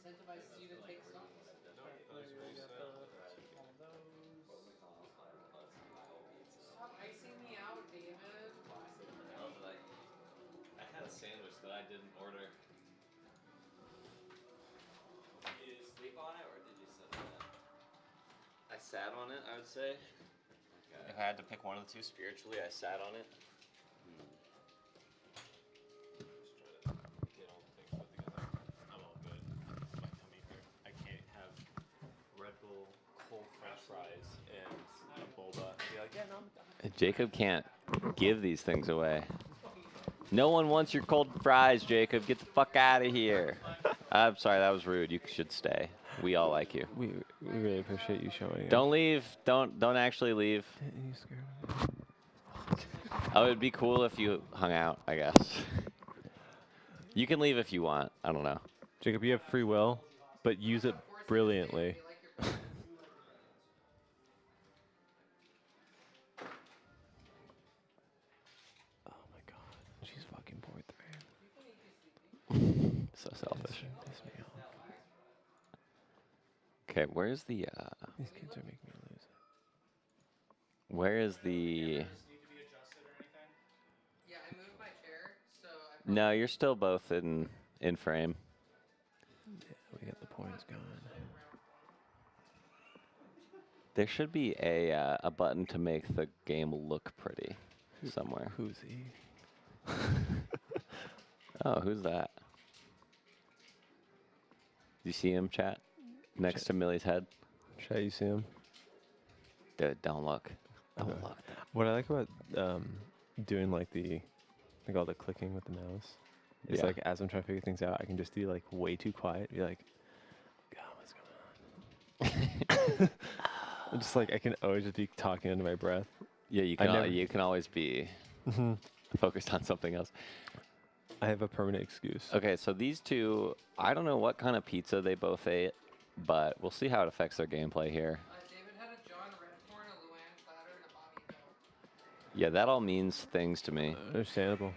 incentivizes you to take stocks. All of those. Stop icing me out, David. No, but I had a sandwich that I didn't order. Did you sleep on it or did you sit on it? I sat on it, I would say. Okay. If I had to pick one of the two spiritually, I sat on it. Just try to get all the things put together. I'm all good. My tummy hurt. I can't have Red Bull, cold French fries, and a boba. And be like, yeah, no, I'm done. Jacob can't give these things away. No one wants your cold fries, Jacob. Get the fuck out of here. I'm sorry, that was rude. You should stay. We all like you. We really appreciate you showing Don't leave. Don't actually leave. You scared me. Oh, it'd be cool if you hung out, I guess. You can leave if you want. I don't know. Jacob, you have free will, but use it brilliantly. Oh my god, she's fucking bored there. So selfish. Piss me off. Okay, where's the These kids are making me lose. where is the Yeah, I moved my chair, so I No, you're still both in frame. Yeah, we got the points going. There should be a button to make the game look pretty somewhere. Who's he? Oh, who's that? Do you see him, chat? Next to Millie's head? Chat, you see him? Dude, don't look. Don't Okay. look. What I like about doing like all the clicking with the mouse is Yeah. like as I'm trying to figure things out, I can just be like way too quiet. Be like, God, what's going on? I'm just like I can always just be talking under my breath. Yeah, you can always be focused on something else. I have a permanent excuse. Okay, so these two, I don't know what kind of pizza they both ate, but we'll see how it affects their gameplay here. David had a John Redcorn, a Luann platter, and a Bobby Hill. Yeah, that all means things to me. Understandable.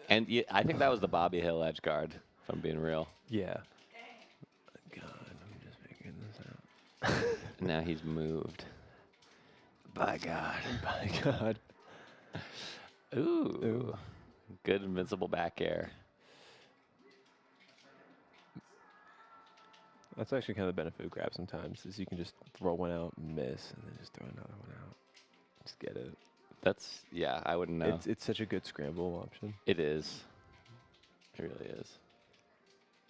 And I think that was the Bobby Hill edge guard, if I'm being real. Yeah. God, I'm just figuring this out. Now he's moved. By God. My God. Ooh. Good invincible back air. That's actually kind of the benefit of grab sometimes, is you can just throw one out, miss, and then just throw another one out. Just get it. That's, yeah, I wouldn't know. It's such a good scramble option. It is. It really is.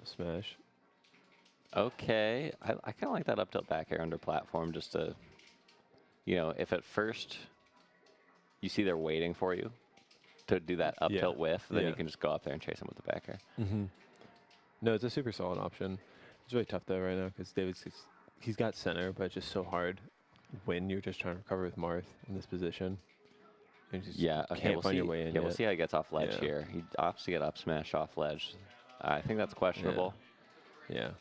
Smash. Okay. I kind of like that up tilt back air under platform just to, if at first you see they're waiting for you to do that up tilt whiff, then you can just go up there and chase them with the back air. Mm-hmm. No, it's a super solid option. It's really tough though right now because he's got center, but it's just so hard when you're just trying to recover with Marth in this position. You just can't find your way in. Yeah, we'll see how he gets off ledge here. He opts to get up smash off ledge. I think that's questionable. Yeah.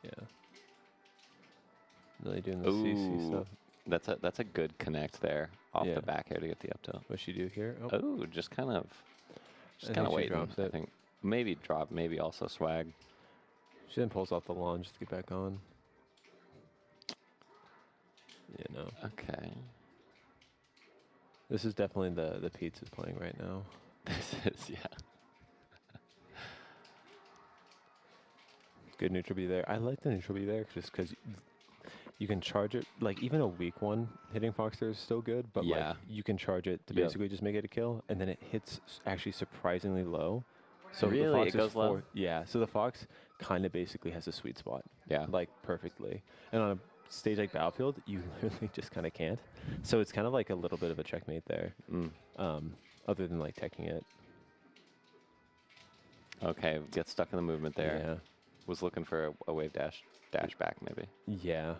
Yeah. Really doing the CC stuff. That's a good connect there off the back air to get the up tilt. What's she do here? Oh, just kind of waiting. Drops it. I think maybe drop, maybe also swag. She then pulls off the lawn just to get back on. Yeah, no. Okay. This is definitely the pizza's playing right now. This is, yeah. Good neutral B there. I like the neutral B there just because you can charge it. Like, even a weak one hitting Foxter is still good, but like you can charge it to basically just make it a kill, and then it hits actually surprisingly low. So really? The Fox it goes low? Yeah, so the Fox kind of basically has a sweet spot. Yeah. Like, perfectly. And on a stage like Battlefield, you literally just kind of can't. So it's kind of like a little bit of a checkmate there, other than like teching it. Okay, get stuck in the movement there. Yeah. Was looking for a wave dash back maybe. Yeah.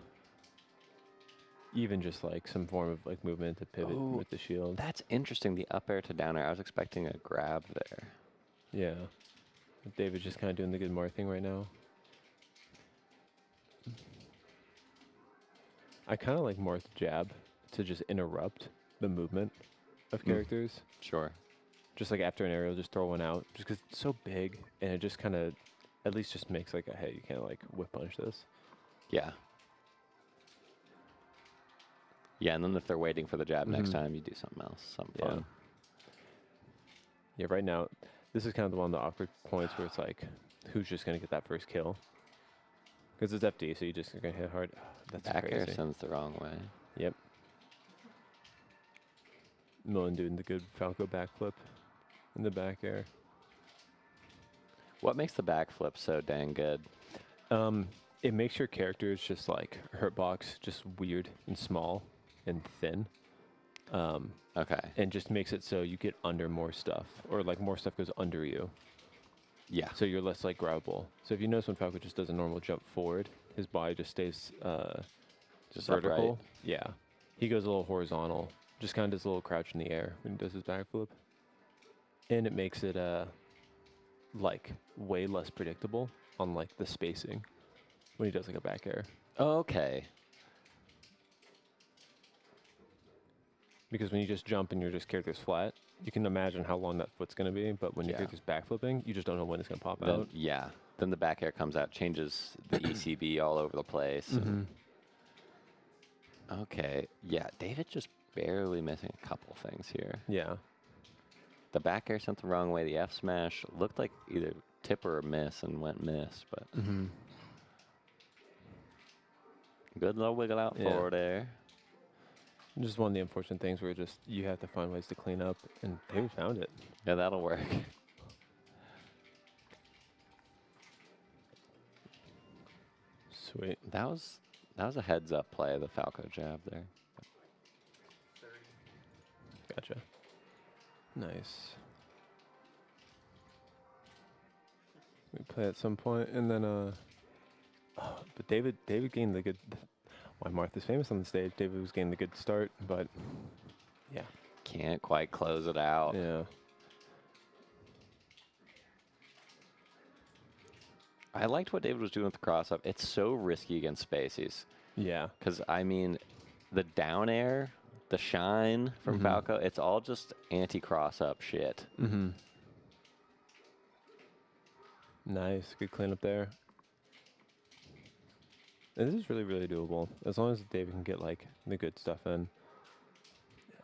Even just like some form of like movement to pivot with the shield. That's interesting, the up air to down air. I was expecting a grab there. Yeah. David's just kind of doing the good Mar thing right now. I kind of like Marth's jab to just interrupt the movement of characters. Sure. Just like after an aerial, just throw one out. Just because it's so big, and it just kind of, at least just makes like a, hey, you can't like whip punch this. Yeah. Yeah, and then if they're waiting for the jab next time, you do something else, something fun. Yeah, right now, this is kind of the one of the awkward points where it's like, who's just going to get that first kill? Because it's FD, so you just going to hit hard. That's Back air crazy. sends the wrong way. Yep. Millen doing the good Falco backflip in the back air. What makes the backflip so dang good? It makes your characters just like hurt box just weird and small and thin. Okay. And just makes it so you get under more stuff, or like more stuff goes under you. Yeah. So you're less like grabbable. So if you notice when Falco just does a normal jump forward, his body just stays Just vertical. upright. Yeah. He goes a little horizontal. Just kind of does a little crouch in the air when he does his backflip. And it makes it like way less predictable on like the spacing when he does like a back air. Okay. Because when you just jump and your just character's flat, you can imagine how long that foot's going to be, but when your character's backflipping, you just don't know when it's going to pop out. Yeah. Then the back air comes out, changes the ECB all over the place. Okay. Yeah, David just barely missing a couple things here. Yeah. The back air sent the wrong way. The F smash looked like either tip or a miss and went miss, but good little wiggle out forward air. Just one of the unfortunate things where just you have to find ways to clean up, and David found it. Yeah, that'll work. Sweet. That was a heads up play, the Falco jab there. Gotcha. Nice. We play at some point, and then but David gained the good. Why Martha's famous on the stage. David was getting the good start, but yeah, Can't quite close it out. yeah, I liked what David was doing with the cross up. It's so risky against Spaceys. yeah. Because, I mean, the down air, the shine from Falco, it's all just anti-cross up shit. Nice, good cleanup there. And this is really, really doable as long as David can get like the good stuff in.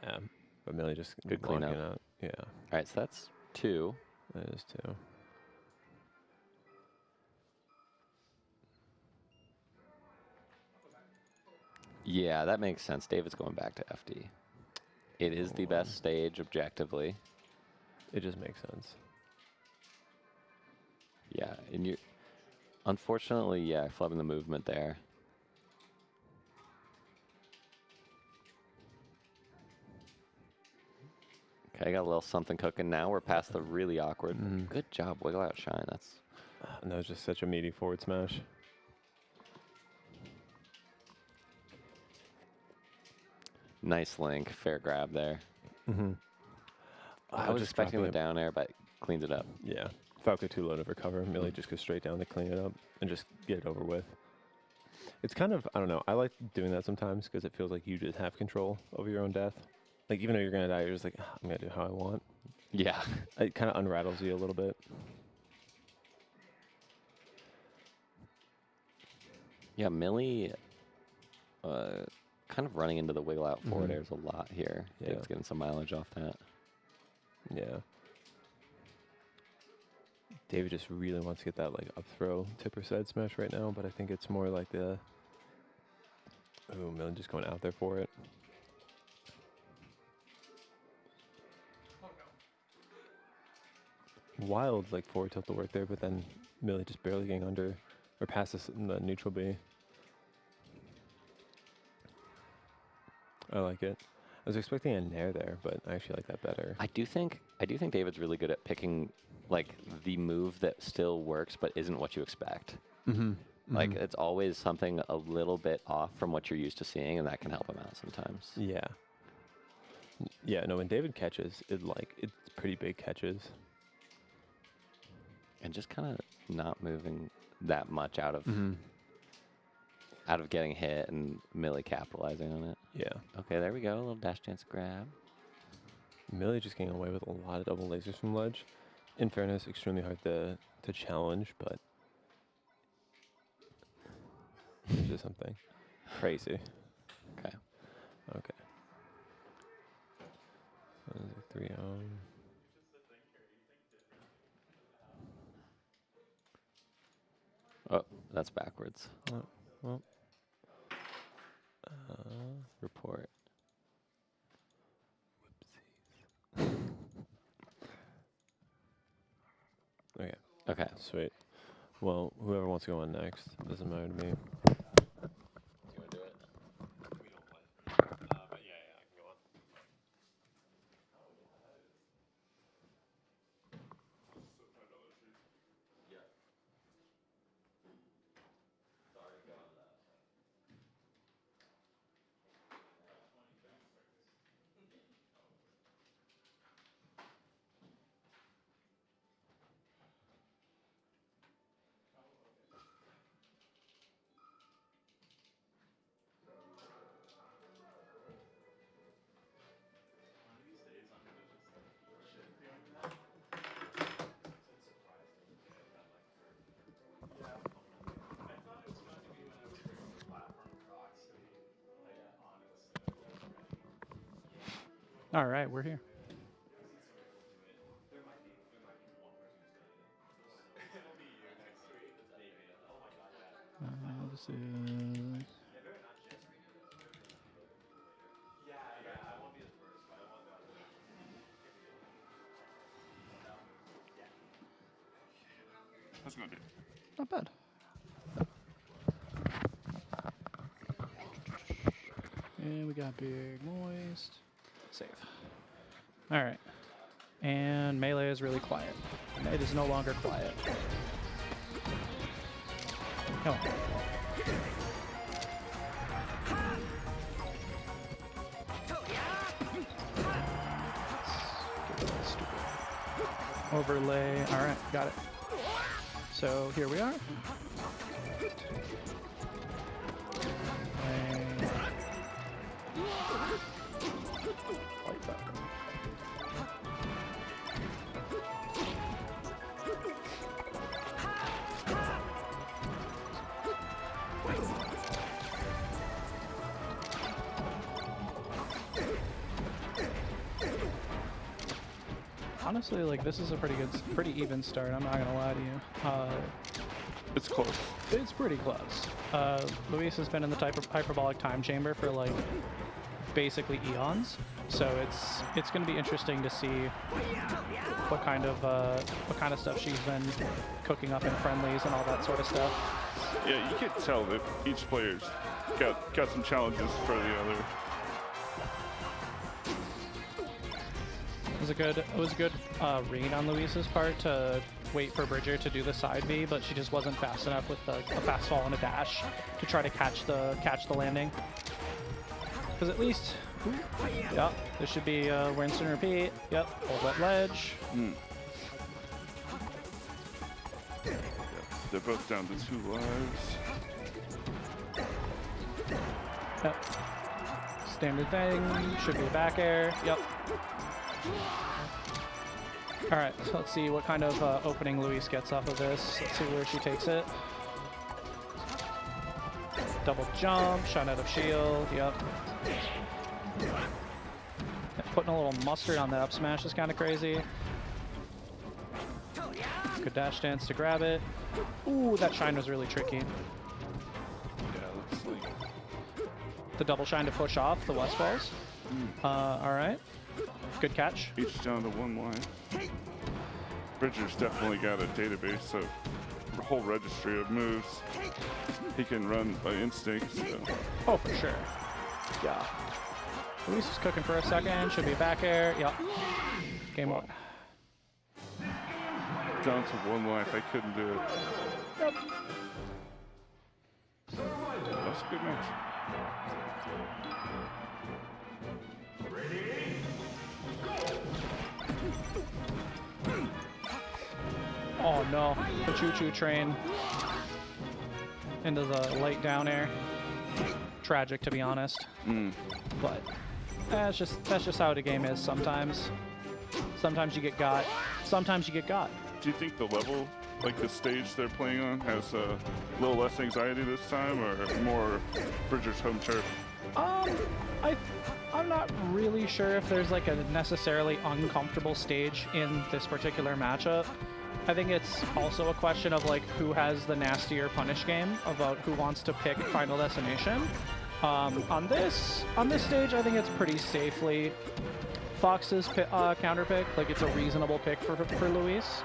Yeah, but Millie just Good blocking cleanup. out. Yeah, All right, so that's 2. that is too. Yeah, that makes sense. David's going back to FD. It is the best stage objectively. It just makes sense. Yeah, and you, unfortunately, yeah, flubbing the movement there. Okay, got a little something cooking now. We're past the really awkward. Good job, wiggle out shine. That's And that was just such a meaty forward smash. nice link, fair grab there. I was just expecting dropping the down air, but cleaned it up. Yeah, Falco too low to recover. Millie just goes straight down to clean it up and just get it over with. It's kind of, I don't know, I like doing that sometimes because it feels like you just have control over your own death. Like, even though you're going to die, you're just like, I'm going to do how I want. Yeah. It kind of unrattles you a little bit. Yeah, Millie kind of running into the wiggle out forward airs a lot here. Yeah. David's getting some mileage off that. Yeah. David just really wants to get that, like, up throw tipper side smash right now, but I think it's more like the... Ooh, Millie just going out there for it. Wild, like, forward tilt to work there, but then Millie just barely getting under or past this in the neutral B. I like it. I was expecting a nair there, but I actually like that better. I do think David's really good at picking like the move that still works but isn't what you expect. Like it's always something a little bit off from what you're used to seeing, and that can help him out sometimes. Yeah. Yeah, no, when David catches, it's pretty big catches. And just kind of not moving that much out of getting hit and Millie capitalizing on it. Yeah. Okay, there we go. A little dash dance grab. Melee just getting away with a lot of double lasers from ledge. In fairness, extremely hard to challenge, but it's just something crazy. Okay. Okay. 3-0. Oh, that's backwards. Oh, well. Report. Okay. Okay. Sweet. Well, whoever wants to go on next, doesn't matter to me. Do you want to do it? We don't play. But yeah, I can go on. Yeah. Sorry, go on that. All right, we're here. This is. How's it going, dude? Not bad. And we got big moist. Save. All right. And melee is really quiet. It is no longer quiet. Come on. Overlay. All right, got it. So here we are. Like that. Honestly, like, this is a pretty even start. I'm not gonna lie to you. It's close. It's pretty close. Luis has been in the type of hyperbolic time chamber for like basically eons, so it's gonna be interesting to see what kind of stuff she's been cooking up in friendlies and all that sort of stuff. Yeah, you can tell that each player's got some challenges for the other. It was a good read on Luis's part to wait for Bridger to do the side B, but she just wasn't fast enough with a fast fall and a dash to try to catch the landing. Because at least, yep, this should be rinse and repeat. Yep, hold that ledge. They're both down to 2 lives. Yep. Standard thing, should be a back air. Yep. All right, so let's see what kind of opening Luis gets off of this. Let's see where she takes it. Double jump, shot out of shield, yep. Putting a little mustard on the up smash is kind of crazy. Good dash dance to grab it. Ooh, that shine was really tricky. Yeah, looks like The double shine to push off the West balls. All right, good catch. each down to 1 line. Bridger's definitely got a database of a whole registry of moves he can run by instinct. So. Oh, for sure. Yeah. Luis is cooking for a second. Should be back air. Yep. Game on. Down to 1 life, I couldn't do it. Yep. That was a good match. Oh no, the choo-choo train into the light down air. Tragic, to be honest. But That's just how the game is sometimes. Sometimes you get got. Sometimes you get got. Do you think the level, like the stage they're playing on, has a little less anxiety this time, or more Bridger's home turf? I'm not really sure if there's like a necessarily uncomfortable stage in this particular matchup. I think it's also a question of like who has the nastier punish game about who wants to pick Final Destination. On this stage, I think it's pretty safely Fox's counter pick. Like it's a reasonable pick for Luis.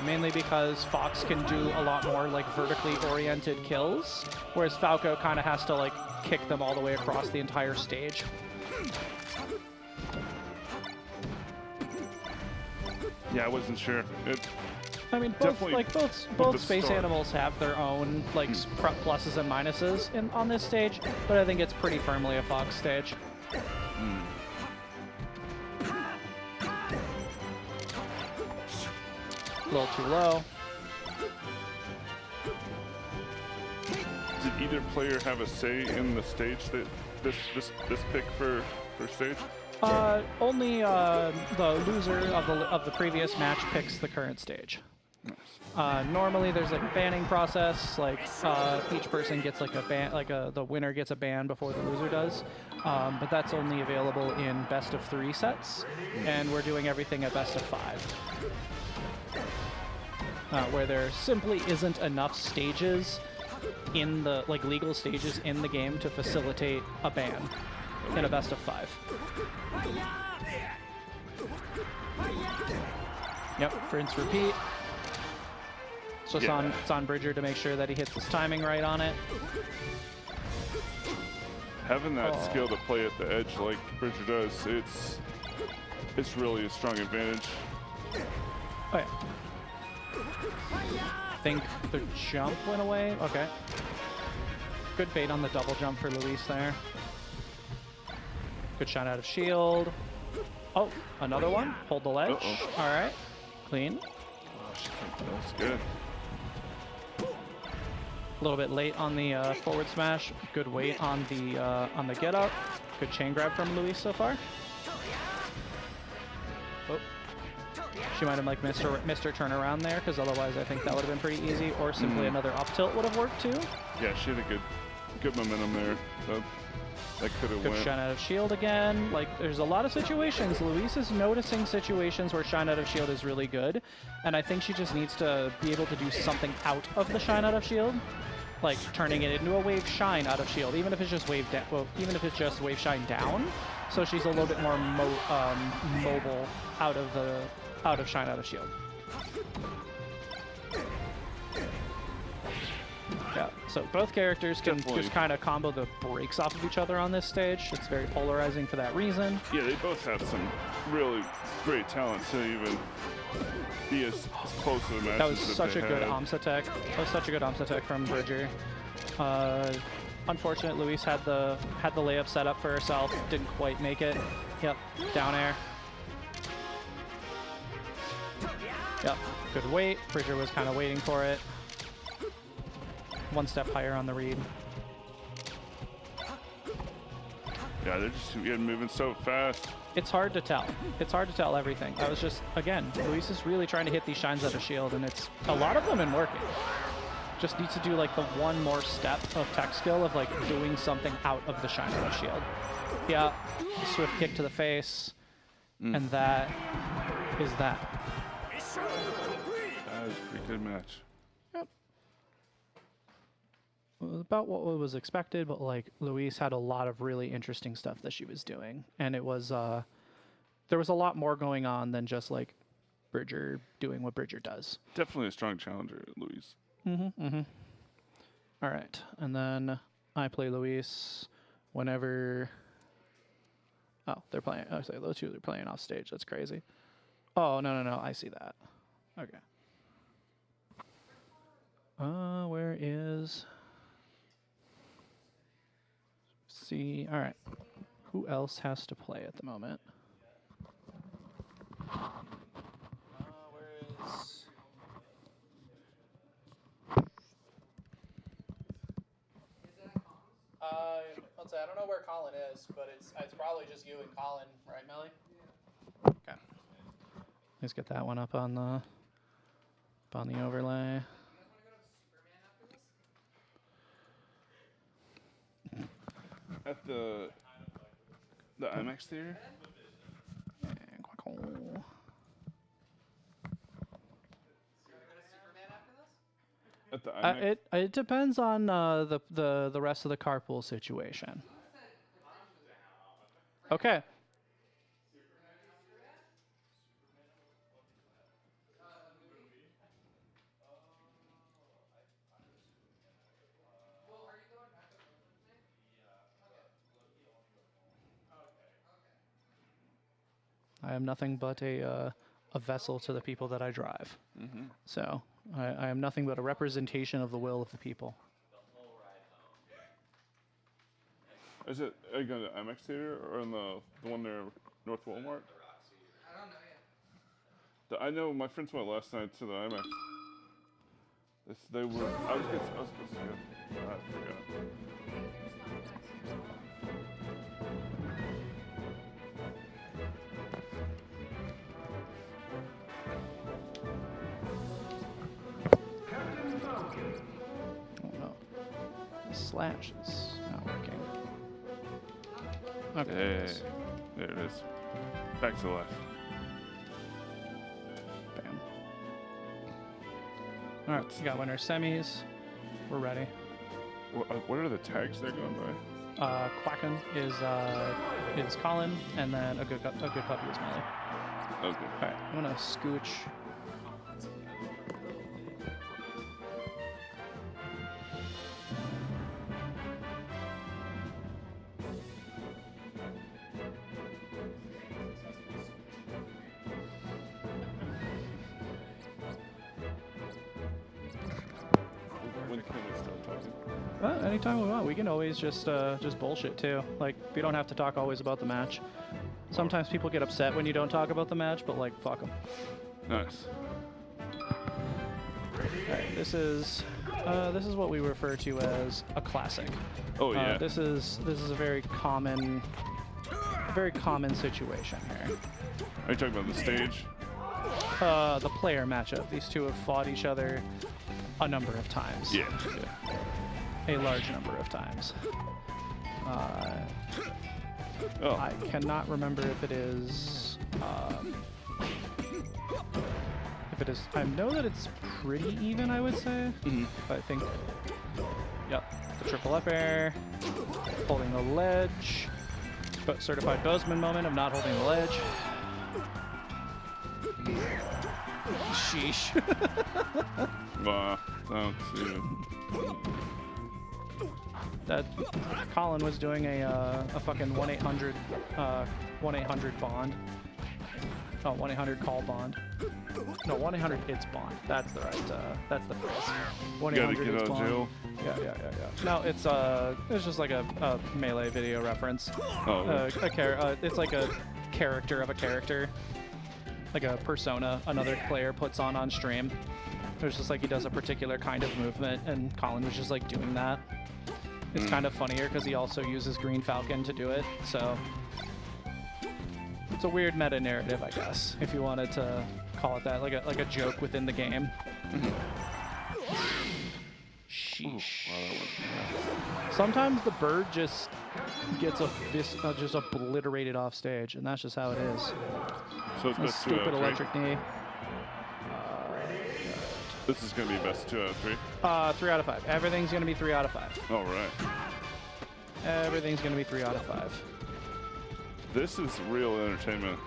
Mainly because Fox can do a lot more like vertically oriented kills, whereas Falco kind of has to like kick them all the way across the entire stage. Yeah, I wasn't sure. I mean, both space animals have their own like pluses and minuses on this stage, but I think it's pretty firmly a Fox stage. A little too low. Did either player have a say in the stage that this pick for stage? Only the loser of the previous match picks the current stage. Nice. Normally there's like a banning process, like each person gets like a ban, like the winner gets a ban before the loser does, but that's only available in best of 3 sets, and we're doing everything at best of 5. Where there simply isn't enough stages in the like legal stages in the game to facilitate a ban in a best of 5. Yep, rinse repeat. So it's on Bridger to make sure that he hits his timing right on it. Having that skill to play at the edge like Bridger does, it's really a strong advantage. Oh yeah. I think the jump went away. Okay. Good bait on the double jump for Luis there. Good shot out of shield. Oh, another one. Hold the ledge. All right. Clean. That's good. A little bit late on the forward smash. Good weight on the get up. Good chain grab from Luis so far. Oh. She might have like missed her turnaround there, because otherwise I think that would have been pretty easy, or simply another up tilt would have worked too. Yeah, she had a good momentum there. So that could have went. Good shine out of shield again. Like there's a lot of situations. Luis is noticing situations where shine out of shield is really good, and I think she just needs to be able to do something out of the shine out of shield, like turning it into a wave shine out of shield, even if it's just wave even if it's just wave shine down. So she's a little bit more mobile out of shine out of shield. Yeah, so both characters can just kind of combo the breaks off of each other on this stage. It's very polarizing for that reason. Yeah, they both have some really great talent to even be as close to the match. That was such a good AMSA tech. That was such a good AMSA tech from Bridger. Unfortunate, Luis had the layup set up for herself. Didn't quite make it. Yep, down air. Yep, good weight. Bridger was kind of waiting for it. One step higher on the read. Yeah, they're just moving so fast. It's hard to tell. It's hard to tell everything. I was just, again, Luis is really trying to hit these shines out of shield, and it's a lot of them been working. Just needs to do like the one more step of tech skill of like doing something out of the shine out of shield. Yeah, swift kick to the face, and that is that. That was a pretty good match. Yep. It was about what was expected, but like Luis had a lot of really interesting stuff that she was doing, and it was there was a lot more going on than just like Bridger doing what Bridger does. Definitely a strong challenger, Luis. All right, and then I play Luis whenever. Oh, they're playing. Oh, sorry, those two are playing off stage. That's crazy. Oh no! I see that. Okay. Where is? See. All right. Who else has to play at the moment? Where is? let's say I don't know where Colin is, but it's probably just you and Colin, right, Millie? Okay. Let's get that one up on the overlay. At the IMAX theater? And quackle. At the IMAX? It depends on the rest of the carpool situation. Okay. I am nothing but a vessel to the people that I drive. Mm-hmm. So I am nothing but a representation of the will of the people. Are you going to IMAX theater or in the one near North Walmart? I don't know yet. I know my friends went last night to the IMAX. They were. I was supposed to go. I forgot. Oh no. The slash is not working. Okay. Hey, there it is. Back to life. Bam. All right, we got winner semis. We're ready. What are the tags they're going by? Quacken is Colin, and then a good puppy is Millie. Okay. All right, I'm gonna scooch. When can we start talking? Anytime we want. We can always just bullshit too. Like, we don't have to talk always about the match. Sometimes people get upset when you don't talk about the match, but like, fuck them. Nice. Alright, this is what we refer to as a classic. Oh yeah. This is a very common situation here. Are you talking about the stage? The player matchup. These two have fought each other a number of times. Yeah. A large number of times. Oh. I cannot remember if it is. I know that it's pretty even, I would say. Mm-hmm. But I think. Yep. The triple up air. Holding the ledge. But certified Bozeman moment of not holding the ledge. Sheesh. Wow. Sounds good. That Colin was doing a fucking 1-800 bond. Oh, 1-800 call bond. No, 1-800 hits bond. That's the right. That's the phrase. 1-800 Gotta get hits out of bond. jail. Yeah. No, it's just like a melee video reference. Oh. Okay. It's like a character of a character, like a persona another player puts on stream. It's just like he does a particular kind of movement, and Colin was just like doing that. It's kind of funnier because he also uses Green Falcon to do it, so it's a weird meta narrative, I guess, if you wanted to call it that, like a joke within the game. Sheesh. Sometimes the bird just gets just obliterated off stage, and that's just how it is. So it's A best 2 stupid out of 3. electric knee. This is gonna be best 2 out of 3. 3 out of 5. Everything's gonna be 3 out of 5. All right. Everything's gonna be 3 out of 5. This is real entertainment.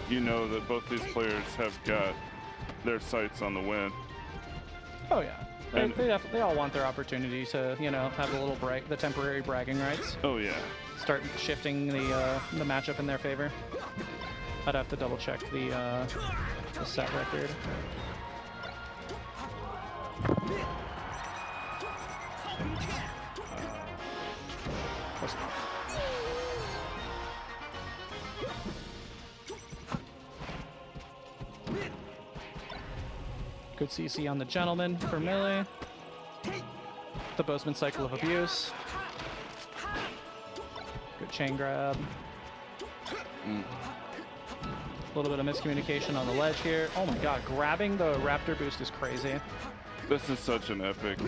You know that both these players have got their sights on the win. Oh yeah. They all want their opportunity to, have a little the temporary bragging rights. Oh yeah. Start shifting the matchup in their favor. I'd have to double check the set record. Close enough. Good CC on the gentleman for Millie. The Bozeman cycle of abuse. Good chain grab. A little bit of miscommunication on the ledge here. Oh my god, grabbing the Raptor boost is crazy. This is such an epic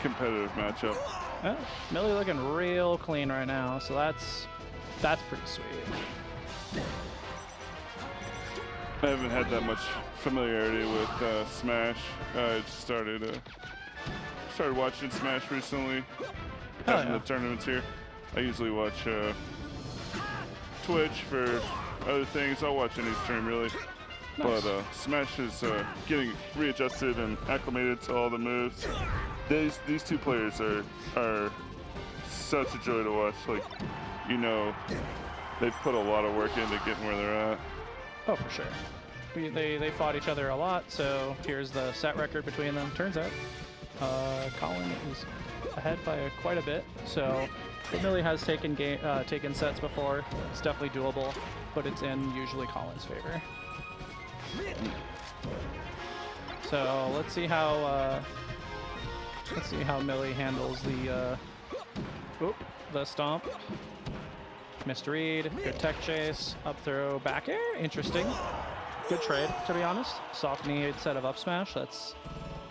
competitive matchup. Well, Millie looking real clean right now, so that's pretty sweet. I haven't had that much familiarity with Smash. I just started watching Smash recently. Having the tournaments here. I usually watch Twitch for other things. I'll watch any stream really. Nice. But Smash is getting readjusted and acclimated to all the moves. These two players are such a joy to watch. Like, you know, they've put a lot of work into getting where they're at. Oh, for sure. They fought each other a lot, so here's the set record between them. Turns out Colin is ahead by quite a bit, so Millie has taken sets before. It's definitely doable, but it's in usually Colin's favor. So let's see how Millie handles the stomp. Missed read, good tech chase, up throw, back air, interesting. Good trade, to be honest. Soft knee instead of up smash. That's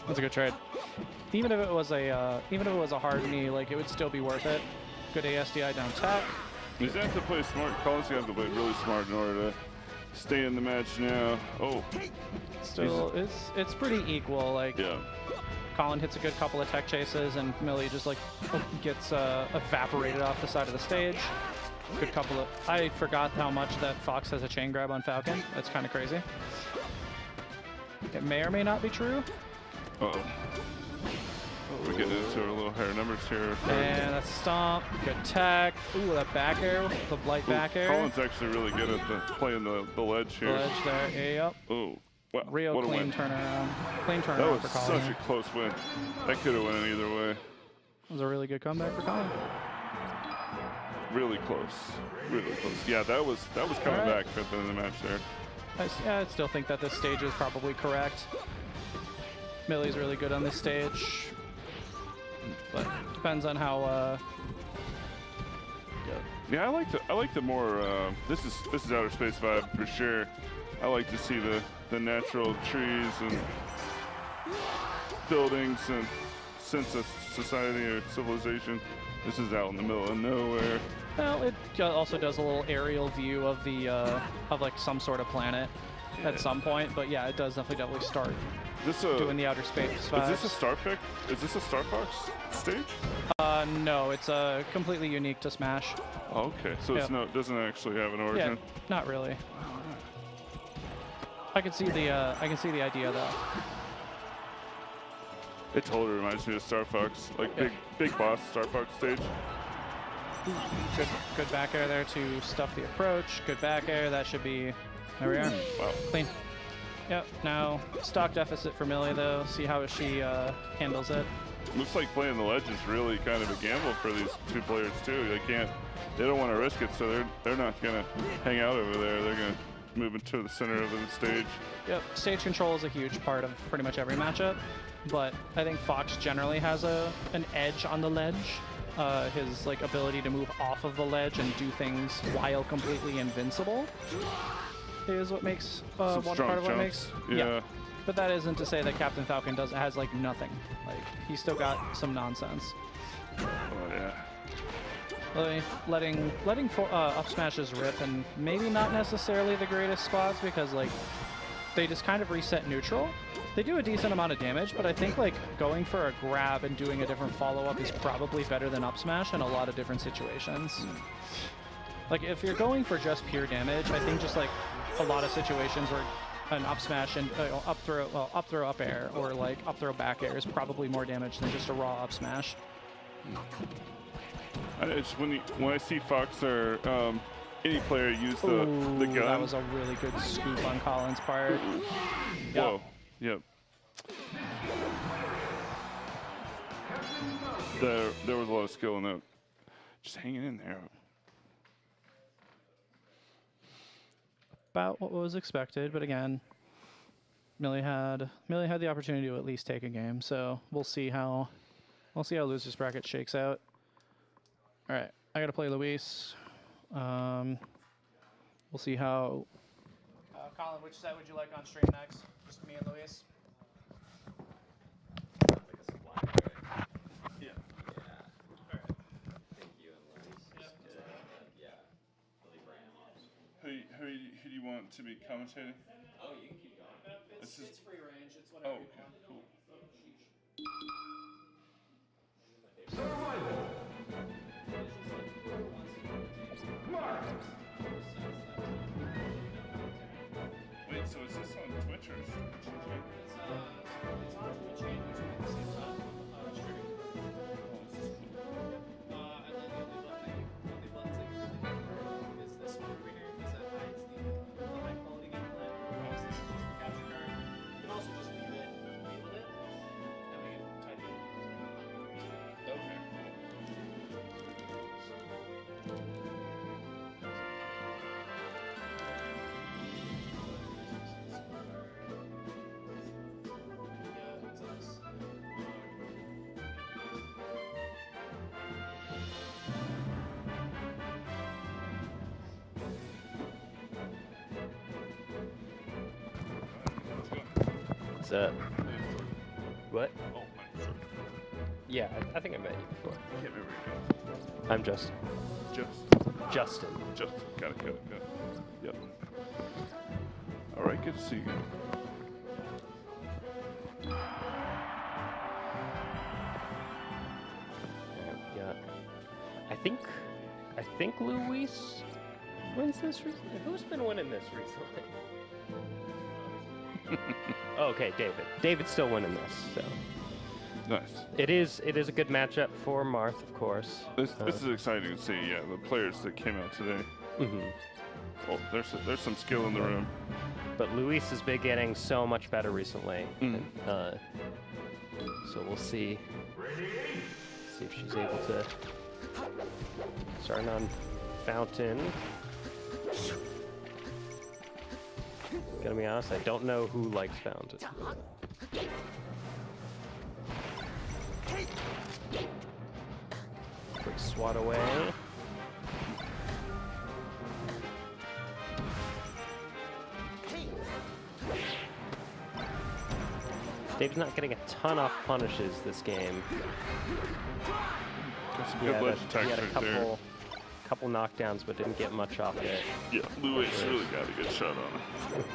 a good trade. Even if it was a hard knee, like it would still be worth it. Good ASDI down tech. He's gonna have to play smart. Colin's gonna have to play really smart in order to stay in the match now. Oh, still it's pretty equal. Like, yeah. Colin hits a good couple of tech chases, and Millie just like gets evaporated off the side of the stage. Good couple of. I forgot how much that Fox has a chain grab on Falcon. That's kind of crazy. It may or may not be true. Uh-oh. We're getting into a little higher numbers here. And that's stomp. Good tech. Ooh, that back air. The light back air. Colin's actually really good at playing the ledge here. The ledge there. Yep. Oh. Wow. Real what clean turnaround. Clean turnaround that was for Colin. such a close win. That could have went either way. It was a really good comeback for Colin. Really close. Really close. Yeah, that was coming back at the end of the match there. I still think that this stage is probably correct. Millie's really good on this stage, but depends on how. Yeah, I like the more. This is outer space vibe for sure. I like to see the natural trees and buildings and sense of society or civilization. This is out in the middle of nowhere. Well, it also does a little aerial view of the of like some sort of planet at some point, but yeah, it does definitely start doing the outer space vibes. Is this a Starfox? Is this a Star Fox stage? No, it's completely unique to Smash. Oh, okay, so it doesn't actually have an origin. Yeah, not really. I can see the idea though. It totally reminds me of Star Fox, like big boss Star Fox stage. Good back air there to stuff the approach. Good back air. That should be. There we are. Wow. Clean. Yep. Now stock deficit for Millie though. See how she handles it. Looks like playing the ledge is really kind of a gamble for these two players too. They don't want to risk it, so they're not gonna hang out over there. They're gonna move into the center of the stage. Yep. Stage control is a huge part of pretty much every matchup, but I think Fox generally has an edge on the ledge. His like ability to move off of the ledge and do things while completely invincible is what makes one part of what makes. Yeah. But that isn't to say that Captain Falcon has like nothing. Like he's still got some nonsense. Oh yeah. Letting up smashes rip, and maybe not necessarily the greatest spots because like they just kind of reset neutral. They do a decent amount of damage, but I think like going for a grab and doing a different follow-up is probably better than up smash in a lot of different situations. Like if you're going for just pure damage, I think just like a lot of situations where an up smash and up throw up air or like up throw back air is probably more damage than just a raw up smash. When I see Fox or any player use the gun. That was a really good scoop on Colin's part. Yep. Whoa. Yep. There was a lot of skill in that. Just hanging in there. About what was expected, but again, Millie had the opportunity to at least take a game, so we'll see how losers bracket shakes out. All right, I gotta play Luis. We'll see how. Colin, which set would you like on stream next? Just me and Luis. Yeah. Thank you and Luis. Yeah. Really brand. Who do you want to be commentating? Oh, you can keep going. It's free range. It's whatever Oh, you okay, want. cool. Wait, so is this on Twitch or It's on Twitch and YouTube at the same time on stream. And then the only buttons that you really need is this one over here, because that hides the high quality game plan. This is just the capture card. You can also just leave it with it, and we can type it. Okay. Yeah, it's us. Let's go. What's up? What? Oh, I'm sorry. Yeah, I think I met you before. I can't remember your name. I'm Justin. Justin. Got it. Yep. All right, good to see you. Yeah. I think Luis wins this recently. Who's been winning this recently? Oh, okay, David. David's still winning this, so. Nice. It is a good matchup for Marth, of course. This is exciting to see. Yeah, the players that came out today. Mhm. Oh, there's some skill in the room. But Luis has been getting so much better recently. So we'll see. See if she's able to. Starting on Fountain. Gonna be honest, I don't know who likes Fountain. Quick swat away. Dave's not getting a ton off punishes this game. Got some good ledge attacks He had a right there. couple knockdowns, but didn't get much off it. Yeah, Luis really got a good shot on it.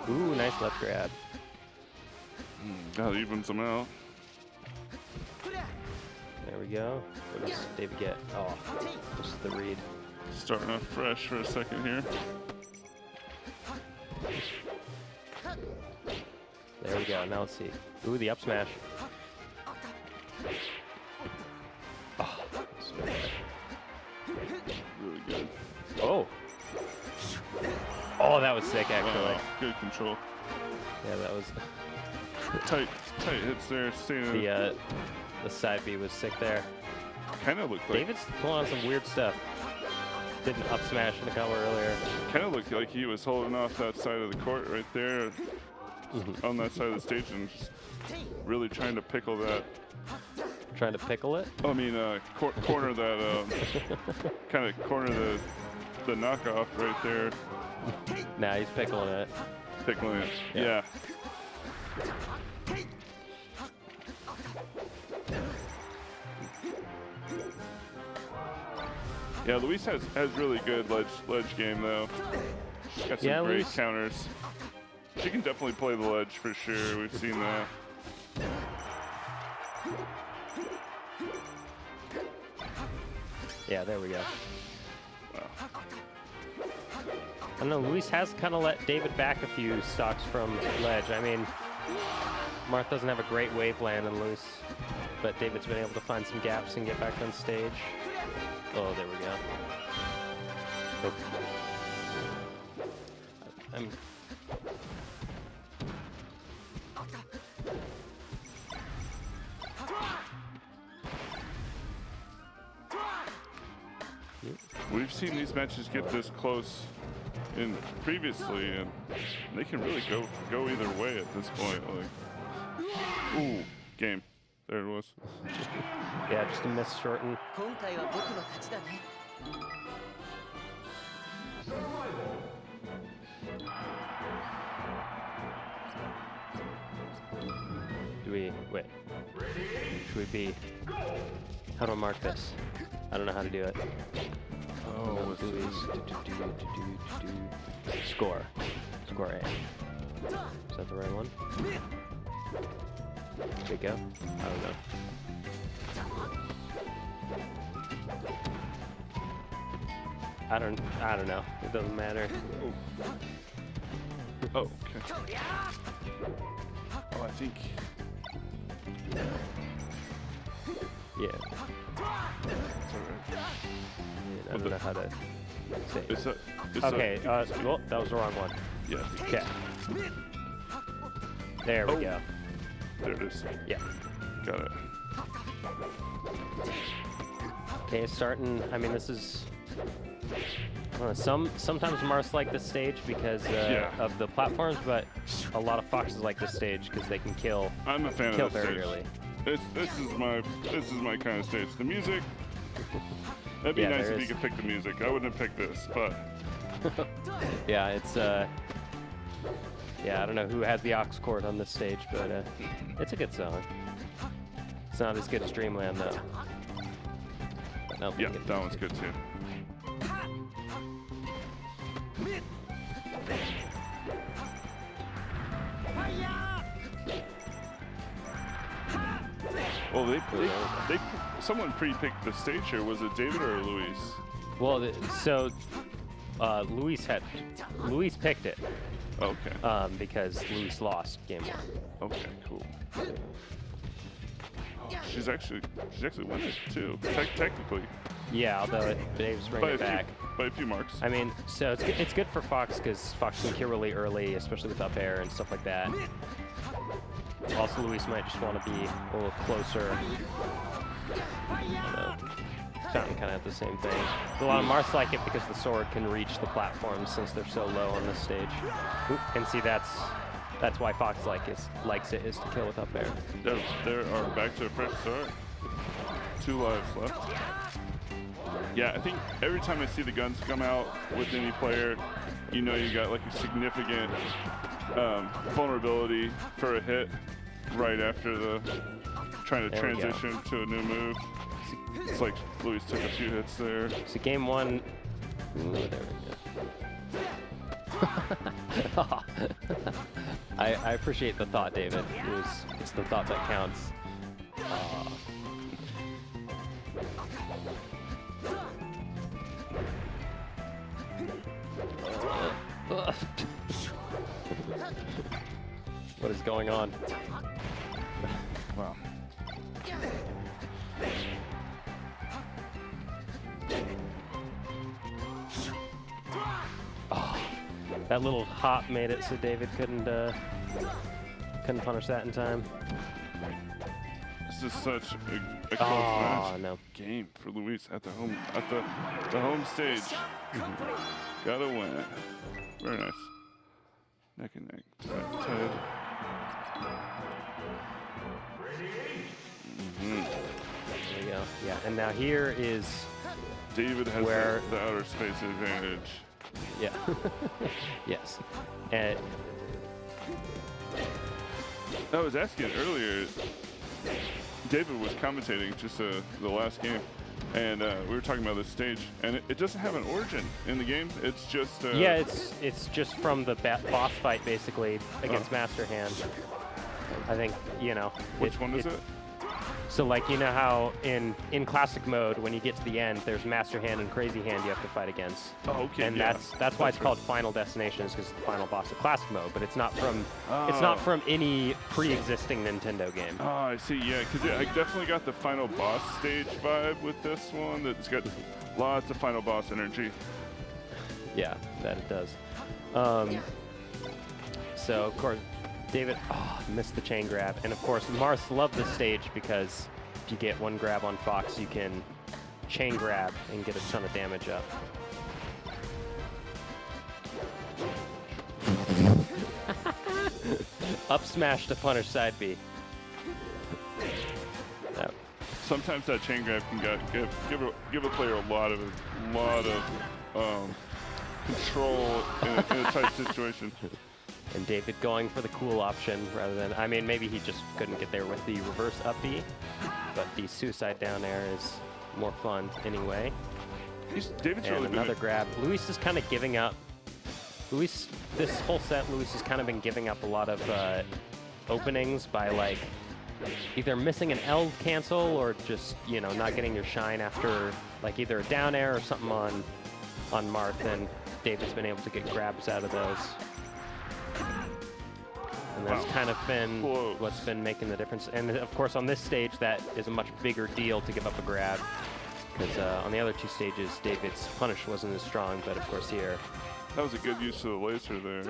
Ooh, nice left grab. That evens them out. There we go. What does David get? Oh, just the read. Starting off fresh for a second here. There we go. Now let's see. Ooh, the up smash. Oh, smash. Really good. Oh. Oh, that was sick, actually. Wow, good control. Yeah, that was. Tight hits there. Staying The side B was sick there. kind of looked like David's pulling on some weird stuff. Did an up smash in the cover earlier. kind of looked like he was holding off that side of the court right there on that side of the stage and just really trying to pickle that. Trying to pickle it. I mean, corner that kind of corner the knockoff right there. Nah, he's pickling it. Pickling it. Yeah. Yeah. Yeah, Luis has really good ledge game though. She's got some great Luis. counters. She can definitely play the ledge for sure. We've seen that. Yeah, there we go. Wow. I don't know, Luis has kind of let David back a few stocks from ledge. I mean, Marth doesn't have a great wave land in Luis, but David's been able to find some gaps and get back on stage. Oh, there we go. I'm We've seen these matches get this close previously, and they can really go either way at this point. Like, Ooh, game. There it was. Yeah, just a miss shorten. 今回は僕の勝ちだね Do we wait? Should we be? How do I mark this? I don't know how to do it. Oh, what's Louis. Score. Score A. Is that the right one? There we go. I don't know. I don't know. It doesn't matter. Oh, okay. Oh, I think. Yeah. It's alright. I don't know how to say it. It's Okay, well, that was the wrong one. Yeah, Okay. There we Oh. go. there it is. Yeah. Got it. Okay, starting. I mean, this is. Sometimes Mars like this stage because Yeah. of the platforms, but a lot of foxes like this stage because they can kill I'm a fan kill of this very stage. early. This is my kind of stage. The music. That'd be Yeah, nice there if is. you could pick the music. I wouldn't have picked this, but Yeah, it's yeah, I don't know who has the aux chord on this stage, but it's a good song. It's not as good as Dreamland though. But no, yeah, that one's good too. Well, someone pre-picked the stage here. Was it David or Luis? Well, so Luis picked it Okay. because Luis lost game one. Okay. Cool. Oh, she's actually winning too. Technically, Yeah, although Dave's bringing it back. By a few marks. I mean, so it's good for Fox because Fox can kill really early, especially with up air and stuff like that. Also, Luis might just want to be a little closer. Fountain kind of had the same thing. A lot of Mars like it because the sword can reach the platforms since they're so low on this stage. And see, that's why Fox likes it is to kill with up air. There are back to a fresh start. 2 lives left. Yeah, I think every time I see the guns come out with any player, you know you got like a significant vulnerability for a hit right after the trying to There we go. transition to a new move. It's like Luis took a few hits there. So game one. Ooh, there we go. I appreciate the thought, David. It's the thought that counts. What is going on? Wow. That little hop made it so David couldn't punish that in time. This is such a close Oh match. no. Game for Luis at the home stage. Gotta win it. Very nice. Neck and neck. Tied. There you go. Yeah, and now here is David has Where- the outer space advantage. yeah. Yes. And I was asking earlier, David was commentating just the last game, and we were talking about this stage, and it doesn't have an origin in the game. It's just yeah, it's just from the boss fight basically against Master Hand. I think, you know. Which one is it? So like, you know how in classic mode when you get to the end there's Master Hand and Crazy Hand you have to fight against. Oh, okay. And yeah. that's why it's called Final Destination, is because it's the final boss of classic mode, but it's not from any pre-existing Nintendo game. Oh, I see. Yeah, because I definitely got the final boss stage vibe with this one. That's got lots of final boss energy. Yeah, that it does. So of course David missed the chain grab, and of course Mars loved this stage because if you get one grab on Fox you can chain grab and get a ton of damage up. Up smash to punish side B. Yep. Sometimes that chain grab can give a player a lot of control in a tight situation. And David going for the cool option rather than, I mean, maybe he just couldn't get there with the reverse up B, but the suicide down air is more fun anyway. David's and really another grab. Luis is kind of giving up. Luis, this whole set, Luis has kind of been giving up a lot of openings by like either missing an L cancel or just, you know, not getting your shine after like either a down air or something on Marth, and David's been able to get grabs out of those. And that's kind of been what's been making the difference. And of course, on this stage, that is a much bigger deal to give up a grab. Because on the other two stages, David's punish wasn't as strong, but of course here. That was a good use of the laser there.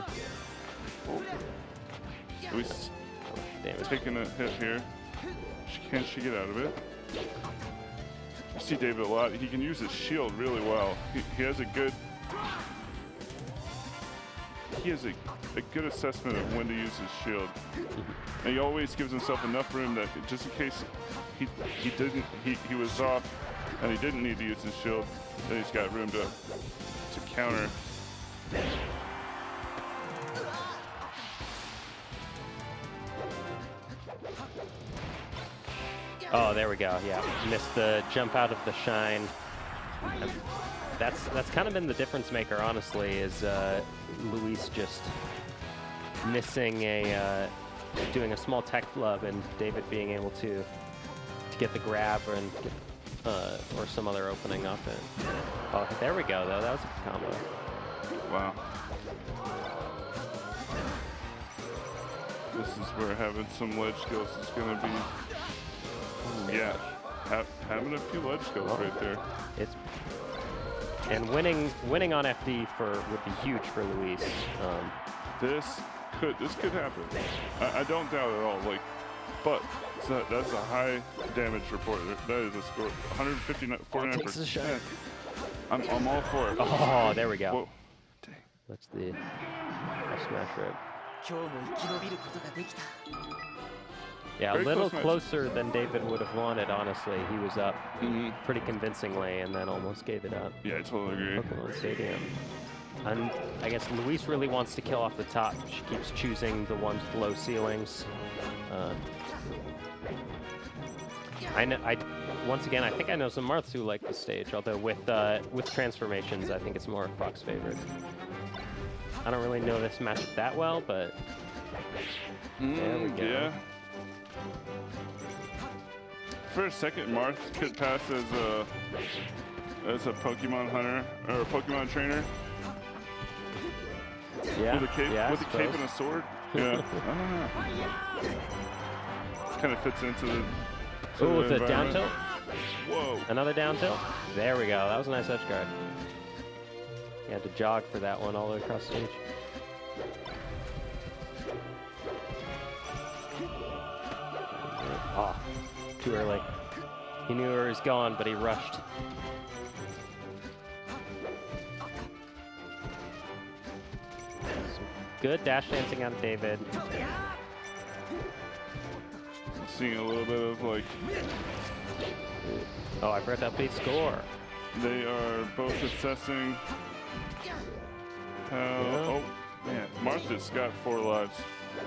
Luis taking a hit here. Can she get out of it? I see David a lot. He can use his shield really well. He has a good. He has a good assessment of when to use his shield, and he always gives himself enough room that just in case he was off and he didn't need to use his shield, then he's got room to counter. Oh, there we go. Yeah, missed the jump out of the shine. That's kind of been the difference maker, honestly, is Luis just missing doing a small tech flub, and David being able to get the grab or some other opening up it. Oh, there we go, though. That was a good combo. Wow. This is where having some ledge skills is going to be. Yeah, having a few ledge skills right there. And winning on FD would be huge for Luis. This could happen. I don't doubt it at all. Like, but that's a high damage report. That is a score 149%. I'm all for it. Oh, there we go. Whoa. Dang. That's the smash rip. Yeah, Very a little close closer than David would have wanted, honestly. He was up pretty convincingly and then almost gave it up. Yeah, I totally agree. Pokemon Stadium. And I guess Luis really wants to kill off the top. She keeps choosing the ones with low ceilings. Once again, I think I know some Marths who like the stage, although with transformations, I think it's more Fox favorite. I don't really know this matchup that well, but there we go. Yeah. For a second, Marth could pass as a Pokemon hunter or a Pokemon trainer. Yeah. With a cape, with a cape and a sword. Yeah. I don't know. Kind of fits into the. Oh, the down tilt. Whoa. Another down tilt. There we go. That was a nice edge guard. You had to jog for that one all the way across stage. Oh, too early. He knew where he was going, but he rushed. Some good dash dancing out of David. Seeing a little bit of like. Oh, I forgot that please score. They are both assessing how. Yeah. Oh man, Martha's got 4 lives.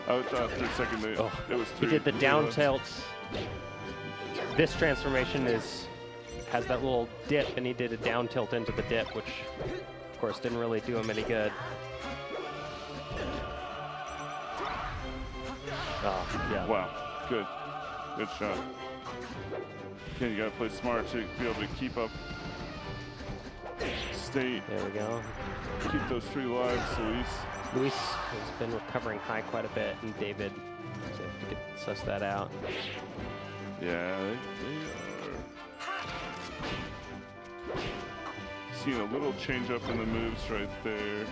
I thought for a second it was 3. He did the down tilt. This transformation has that little dip, and he did a down tilt into the dip, which of course didn't really do him any good. Oh, yeah. Wow, good shot. Again, you gotta play smart to be able to keep up state. There we go. Keep those 3 lives, Luis. Luis has been recovering high quite a bit, and David was able to suss that out. Yeah, they are seeing a little change up in the moves right there.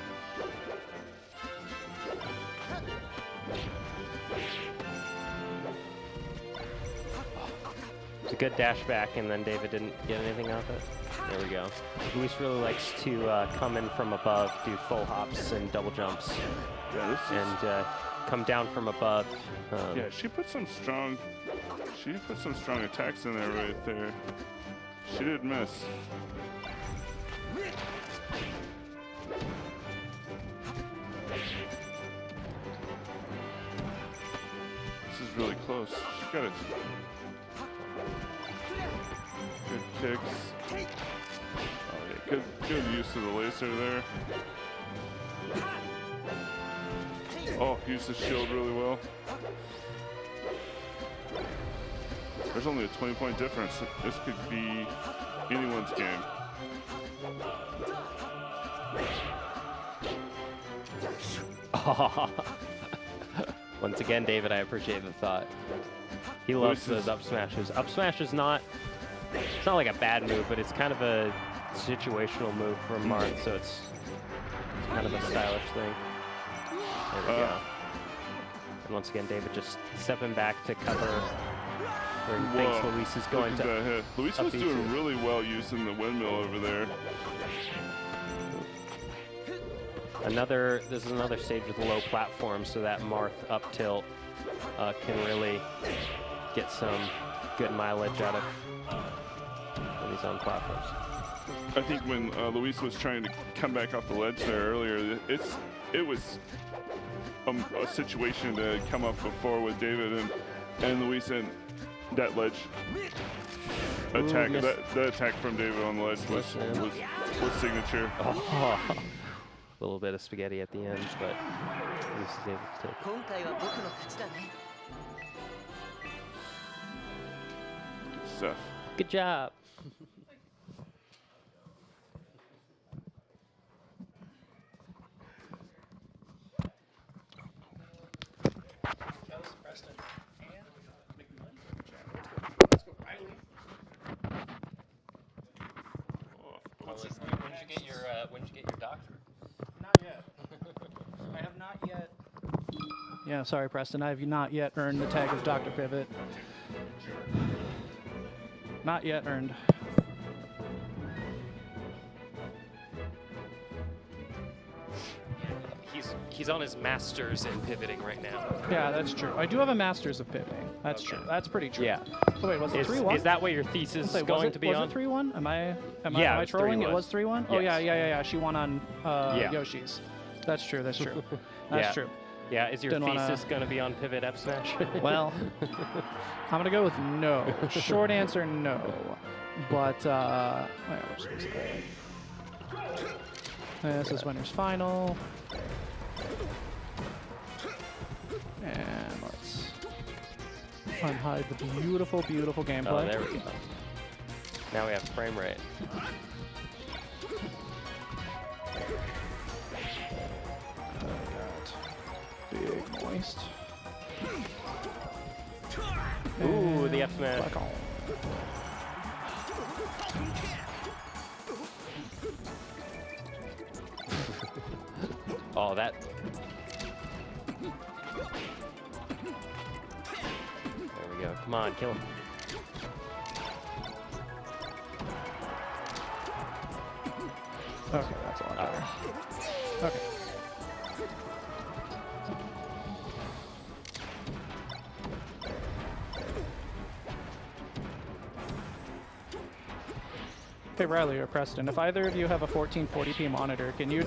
It's a good dash back, and then David didn't get anything off it. There we go. Luis really likes to come in from above, do full hops and double jumps. Yeah, come down from above. Yeah, she put some strong attacks in there right there. She didn't miss. This is really close. She's got it. Good kicks. Oh yeah, good use of the laser there. Oh, used the shield really well. There's only a 20-point difference. This could be anyone's game. Once again, David, I appreciate the thought. He loves those up smashes. Up smash is not, it's not like a bad move, but it's kind of a situational move from Marth, so it's kind of a stylish thing. There we go. And once again, David just stepping back to cover where he thinks Luis is going to. That hit. Luis was doing really well using the windmill over there. This is another stage with low platform, so that Marth up tilt can really get some good mileage out of when he's on platforms. I think when Luis was trying to come back off the ledge there earlier, it was a situation that had come up before with David and Luis, and that ledge attack, that attack from David on the ledge was signature. Oh. A little bit of spaghetti at the end, but Luis is able to take it. Stuff. Good job. When did you get your doctor? Not yet. I have not yet. Yeah, sorry, Preston. I have not yet earned the tag of Dr. Pivot. Not yet earned. He's on his master's in pivoting right now. Yeah, that's true. I do have a master's of pivoting. That's true. That's pretty true. Yeah. Oh, wait, was it 3-1? Is that what your thesis is going to be on? Was it 3-1? Am I trolling? 3-1. It was 3-1? Oh, yeah. She won on Yoshi's. That's true. That's true. That's true. Yeah, is your thesis going to be on pivot F smash? Well, I'm going to go with no. Short answer, no. But, this is winner's final. And let's unhide the beautiful, beautiful gameplay. Oh, there we go. Now we have frame rate. Big moist. Ooh, the F smash. Back on. Oh, that. There we go. Come on, kill him. Okay, that's a lot better. Okay. Hey Riley or Preston, if either of you have a 1440p monitor, can you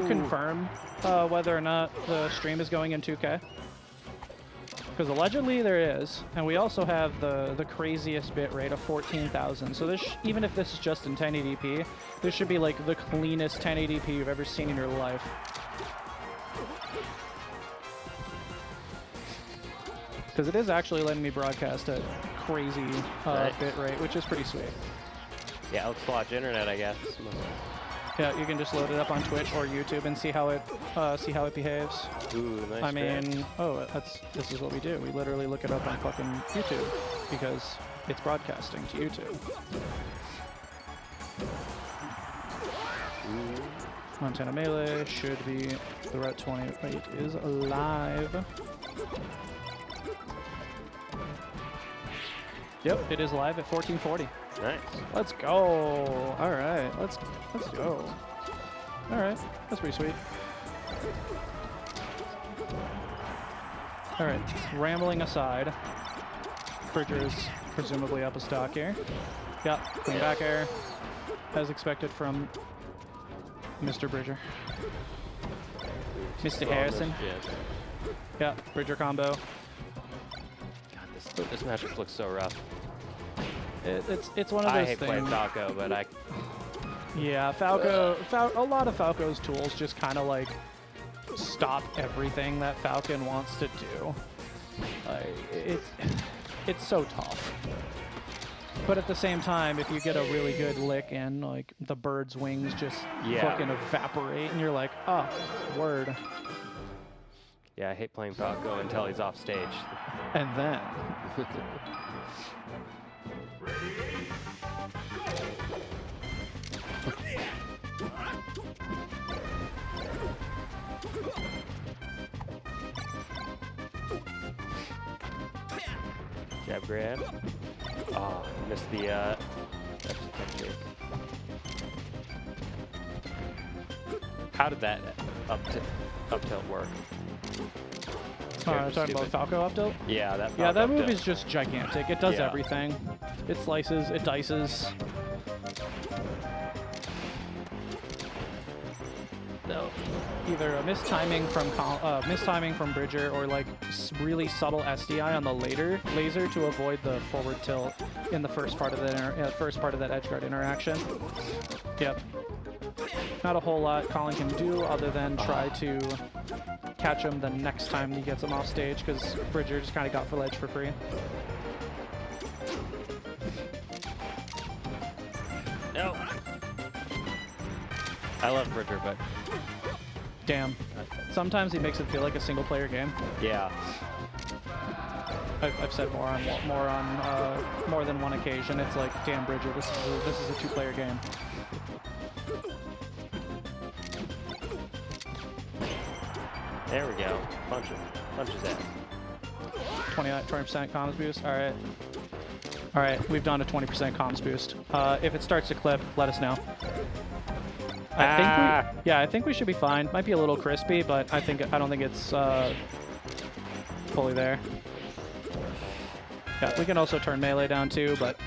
confirm whether or not the stream is going in 2K? Because allegedly there is, and we also have the craziest bit rate of 14,000. So this, even if this is just in 1080p, this should be like the cleanest 1080p you've ever seen in your life. Because it is actually letting me broadcast at crazy bit rate, which is pretty sweet. Yeah, Elks Lodge internet, I guess. Yeah, you can just load it up on Twitch or YouTube and see how it behaves. Ooh, nice. I mean, this is what we do. We literally look it up on fucking YouTube because it's broadcasting to YouTube. Montana Melee should be the Route 28 is live. Yep, it is live at 1440. Nice. Let's go. All right, let's go. All right, that's pretty sweet. All right, rambling aside, Bridger's presumably up a stock here. Yep, clean back air, as expected from Mr. Bridger. Mr. Harrison. Yeah, Bridger combo. God, this matchup looks so rough. It's one of those I hate playing things. Falco, but I... Yeah, Falco, a lot of Falco's tools just kind of like stop everything that Falcon wants to do. It's so tough. But at the same time, if you get a really good lick in, like the bird's wings just fucking evaporate, and you're like, oh, word. Yeah, I hate playing Falco until he's off stage. And then. Jab grab. Oh, missed the How did that up tilt work? Talking about Falco up tilt? Yeah, that Yeah, that Falco up move tilt. is just gigantic. It does everything. It slices, it dices. No. Either a mistiming from Bridger or like really subtle SDI on the laser to avoid the forward tilt in the first part of that edge guard interaction. Yep. Not a whole lot Colin can do other than try to catch him the next time he gets him off stage, because Bridger just kind of got for ledge for free. No. I love Bridger, but Damn. Sometimes he makes it feel like a single-player game. yeah. I've said more than one occasion. It's like, damn, Bridger, this is a two-player game. There we go. Punch his ass. 20% comms boost. All right, we've done a 20% comms boost. If it starts to clip, let us know. I think we should be fine. Might be a little crispy, but I don't think it's fully there. Yeah, we can also turn melee down too, but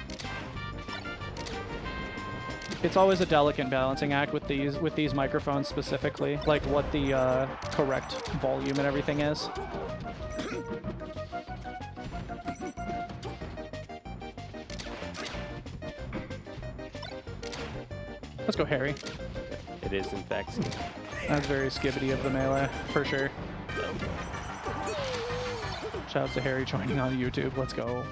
it's always a delicate balancing act with these microphones specifically, like what the correct volume and everything is. Let's go Harry. It is, in fact, Skibidi. That's very Skibidi of the melee, for sure. Shout out to Harry joining on YouTube. Let's go.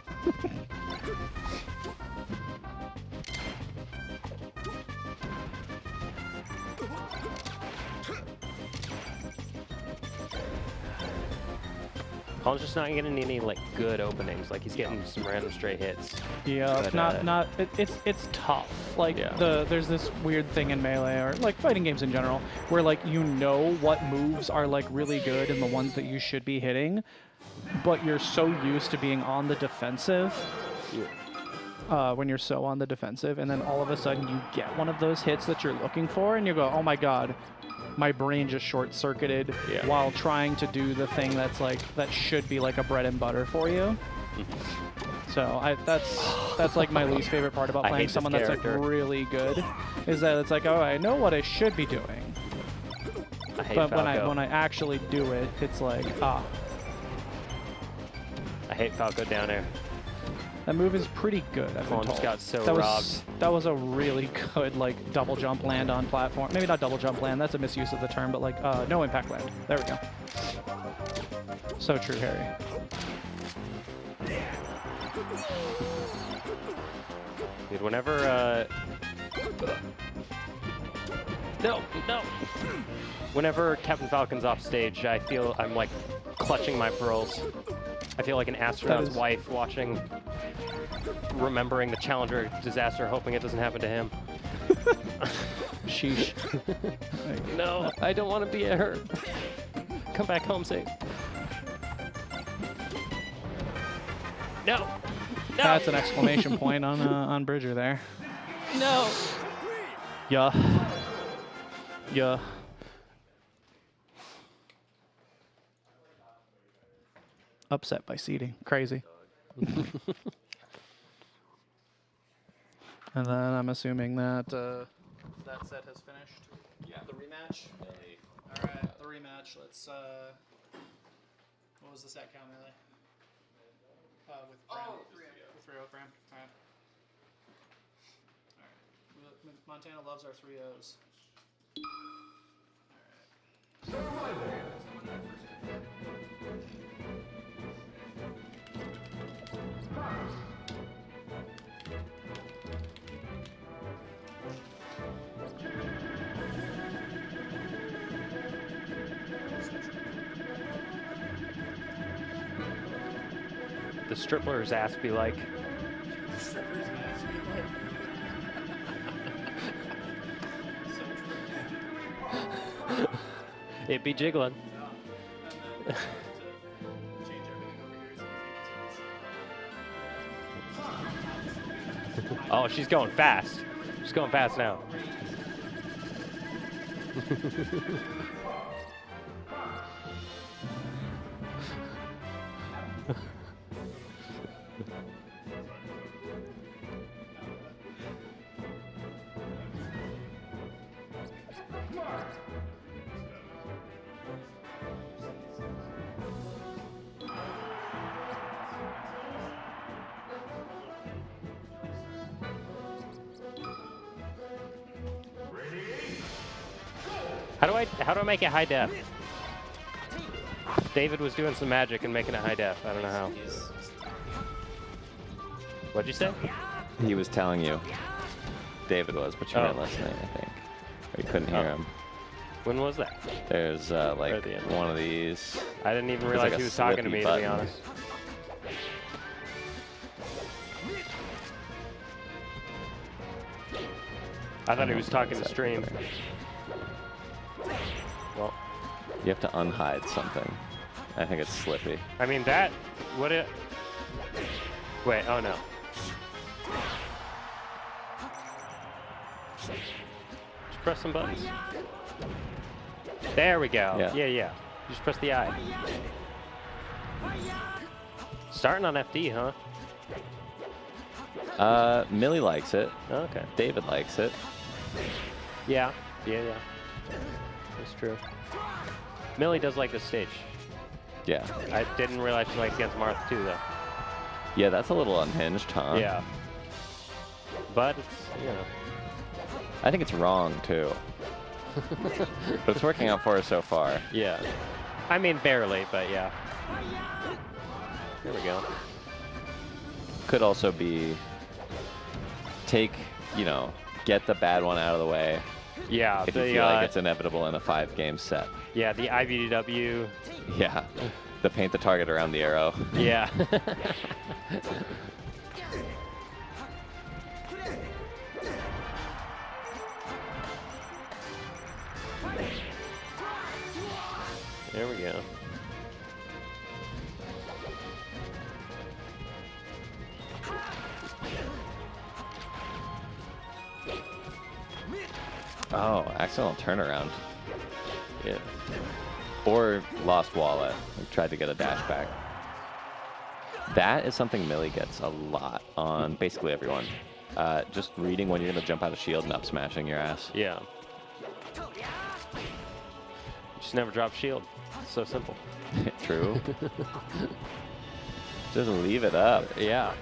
Colin's just not getting any like good openings. Like he's getting some random stray hits. Yeah, but, it's tough. Like yeah. there's this weird thing in Melee or like fighting games in general where like you know what moves are like really good and the ones that you should be hitting, but you're so used to being on the defensive. When you're so on the defensive, and then all of a sudden you get one of those hits that you're looking for, and you go, oh my god, my brain just short-circuited while trying to do the thing that's like that should be like a bread and butter for you. So that's like my least favorite part about playing someone that's like really good, is that it's like, oh, I know what I should be doing, but when I actually do it, it's like I hate Falco down air. That move is pretty good, I've been told. Just got so robbed. That was a really good like double jump land on platform. Maybe not double jump land, that's a misuse of the term, but like no impact land. There we go. So true, Harry. Dude, whenever no. Whenever Captain Falcon's off stage, I feel I'm like clutching my pearls. I feel like an astronaut's wife watching, remembering the Challenger disaster, hoping it doesn't happen to him. Sheesh. No, I don't want to be at her. Come back home safe. No. That's an exclamation point on Bridger there. No. Yeah. Upset by seeding. Crazy. And then I'm assuming that that set has finished. Yeah. The rematch. Millie. All right, the rematch. Let's. What was the set count, Millie? With Fran. Oh, With 3-0 Fran. All right. All right. Montana loves our 3-0s. The stripper's ass be like. It be jiggling. Oh, she's going fast. She's going fast now. How do I make it high def? David was doing some magic and making it high def. I don't know how. What'd you say? He was telling you. David was, but you weren't listening, I think. Or you couldn't hear him. When was that? There's like one of these. I didn't even realize like he was talking to me, button. to be honest. I thought he was talking to stream. Well, you have to unhide something. I think it's Slippy. I mean that. What it? Wait. Oh no. Just press some buttons. There we go. Yeah. Yeah. Just press the I. Starting on FD, huh? Millie likes it. Okay. David likes it. Yeah. That's true. Millie does like this stage. Yeah. I didn't realize she liked against Marth too, though. Yeah, that's a little unhinged, huh? Yeah. But it's, you know. I think it's wrong, too. But it's working out for her so far. Yeah. I mean, barely, but yeah. There we go. Could also be get the bad one out of the way. Yeah. If you feel like it's inevitable in a 5-game set. Yeah, the IBDW. Yeah. The paint the target around the arrow. Yeah. There we go. Oh, accidental turnaround. Yeah. Or lost wallet. Tried to get a dash back. That is something Millie gets a lot on basically everyone. Just reading when you're going to jump out of shield and up smashing your ass. Yeah. Just never drop shield. It's so simple. True. Just leave it up. Yeah.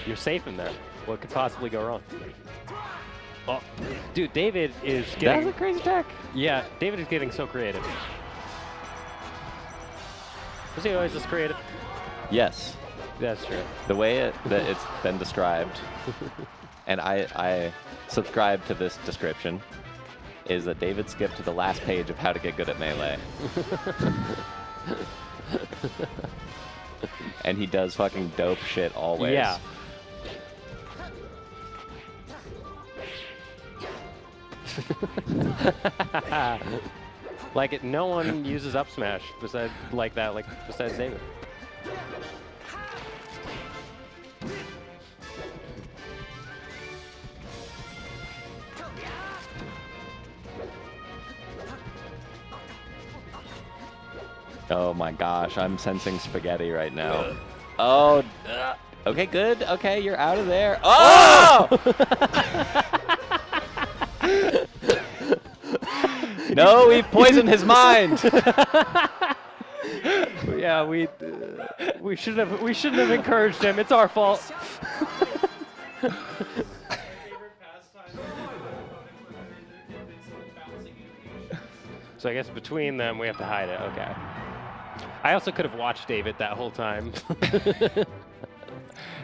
You're safe in there. What could possibly go wrong? Oh, dude, David is getting... That's a crazy attack. Yeah, David is getting so creative. Was he always this creative? Yes. That's true. The way that it's been described, and I subscribe to this description, is that David skipped to the last page of how to get good at melee. And he does fucking dope shit always. Yeah. Like no one uses up smash besides besides David. Oh my gosh, I'm sensing spaghetti right now. Oh, okay, good. Okay, you're out of there. Oh! No, we've poisoned his mind. Yeah, we shouldn't have encouraged him. It's our fault. So I guess between them we have to hide it. Okay. I also could have watched David that whole time.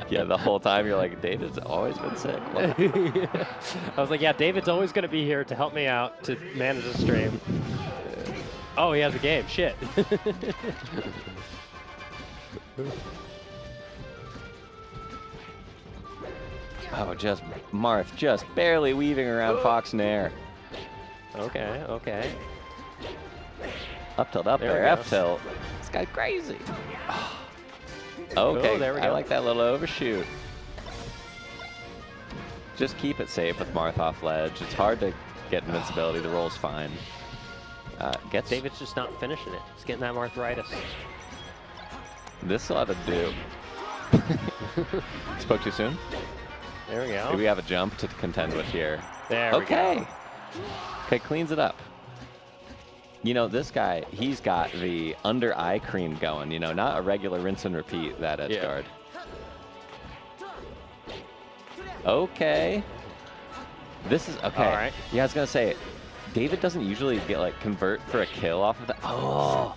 Yeah, the whole time you're like, David's always been sick. What? I was like, yeah, David's always going to be here to help me out to manage the stream. Oh, he has a game. Shit. Oh, just Marth just barely weaving around Fox Nair. Okay, okay. Up tilt, up there, F tilt. This guy's crazy. Okay, there we go. I like that little overshoot. Just keep it safe with Marth off ledge. It's hard to get invincibility. The roll's fine. David's just not finishing it. He's getting that arthritis. This will have to do. Spoke too soon? There we go. Do we have a jump to contend with here? There we go. Okay, cleans it up. You know, this guy, he's got the under eye cream going, you know, not a regular rinse and repeat, that edge guard. Okay. This is, okay. All right. Yeah, I was going to say, David doesn't usually get, like, convert for a kill off of that. Oh.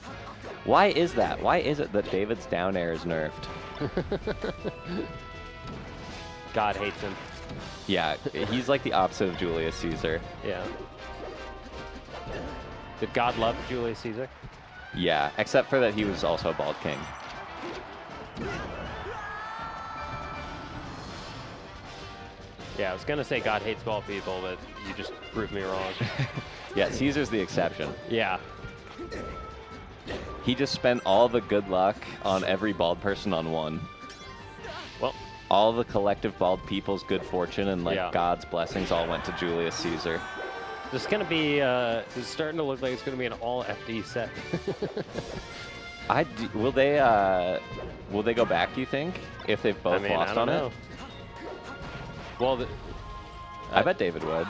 Why is that? Why is it that David's down air is nerfed? God hates him. Yeah, he's like the opposite of Julius Caesar. Yeah. Did God love Julius Caesar? Yeah, except for that he was also a bald king. Yeah, I was going to say God hates bald people, but you just proved me wrong. Yeah, Caesar's the exception. Yeah. He just spent all the good luck on every bald person on one. Well, all the collective bald people's good fortune and like God's blessings all went to Julius Caesar. This is going to be, it's starting to look like it's going to be an all FD set. Will they go back, do you think, if they've both lost on it? Well, I bet David would,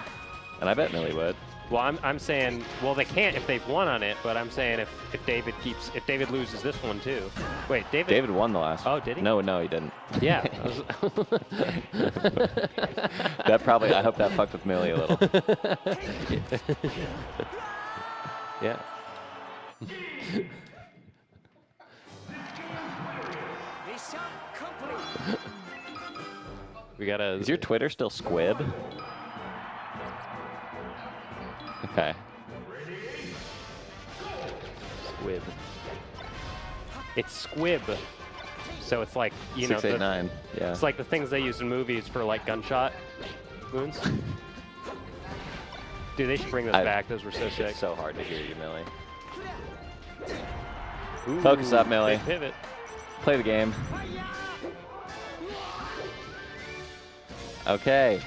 and I bet Millie would. Well, I'm saying, well, they can't if they've won on it, but I'm saying if David loses this one too. Wait, David won the last one. Oh, did he? No, he didn't. Yeah. That probably, I hope that fucked with Millie a little. Yeah. We gotta. Is your Twitter still Squib? Okay. Squib. It's squib. So it's like, you 689. know, Yeah. It's like the things they use in movies for like gunshot wounds. Dude, they should bring those back. Those were so sick. It's so hard to hear you, Millie. Ooh, focus up, Millie. Big pivot. Play the game. Okay.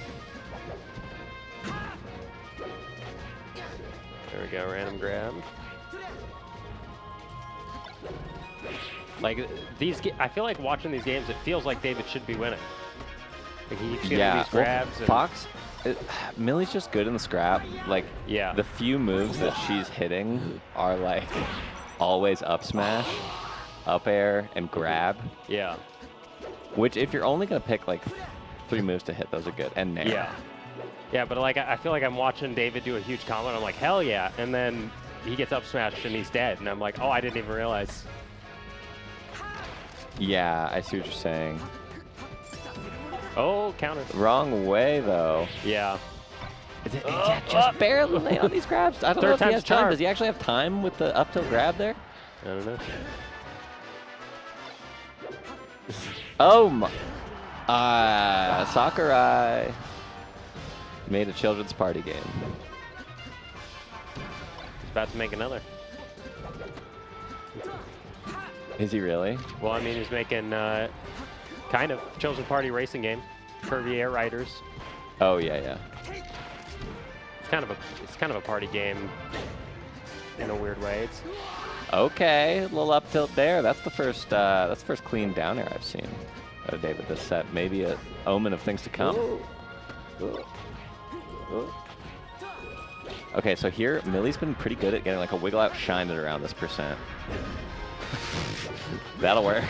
There we go, random grab. Like I feel like watching these games, it feels like David should be winning. Like he keeps getting these grabs. Well, Fox, Millie's just good in the scrap. Like, the few moves that she's hitting are like always up smash, up air, and grab. Yeah. Which, if you're only gonna pick like 3 moves to hit, those are good. And nair. Yeah. Yeah, but like I feel like I'm watching David do a huge combo, and I'm like, hell yeah, and then he gets up smashed and he's dead, and I'm like, oh, I didn't even realize. Yeah, I see what you're saying. Oh, counter. Wrong way, though. Yeah. Just barely lay on these grabs. I don't know if he has time. Charm. Does he actually have time with the up tilt grab there? I don't know. Oh my. Sakurai made a children's party game. He's about to make another. Is he really? Well, I mean, he's making kind of children's party racing game for VA riders. Oh yeah. It's kind of a party game in a weird way. Okay, a little up tilt there. That's the first clean down air I've seen out of David this set. Maybe an omen of things to come. Okay, so here, Millie's been pretty good at getting like a wiggle out shine it around this percent. That'll work.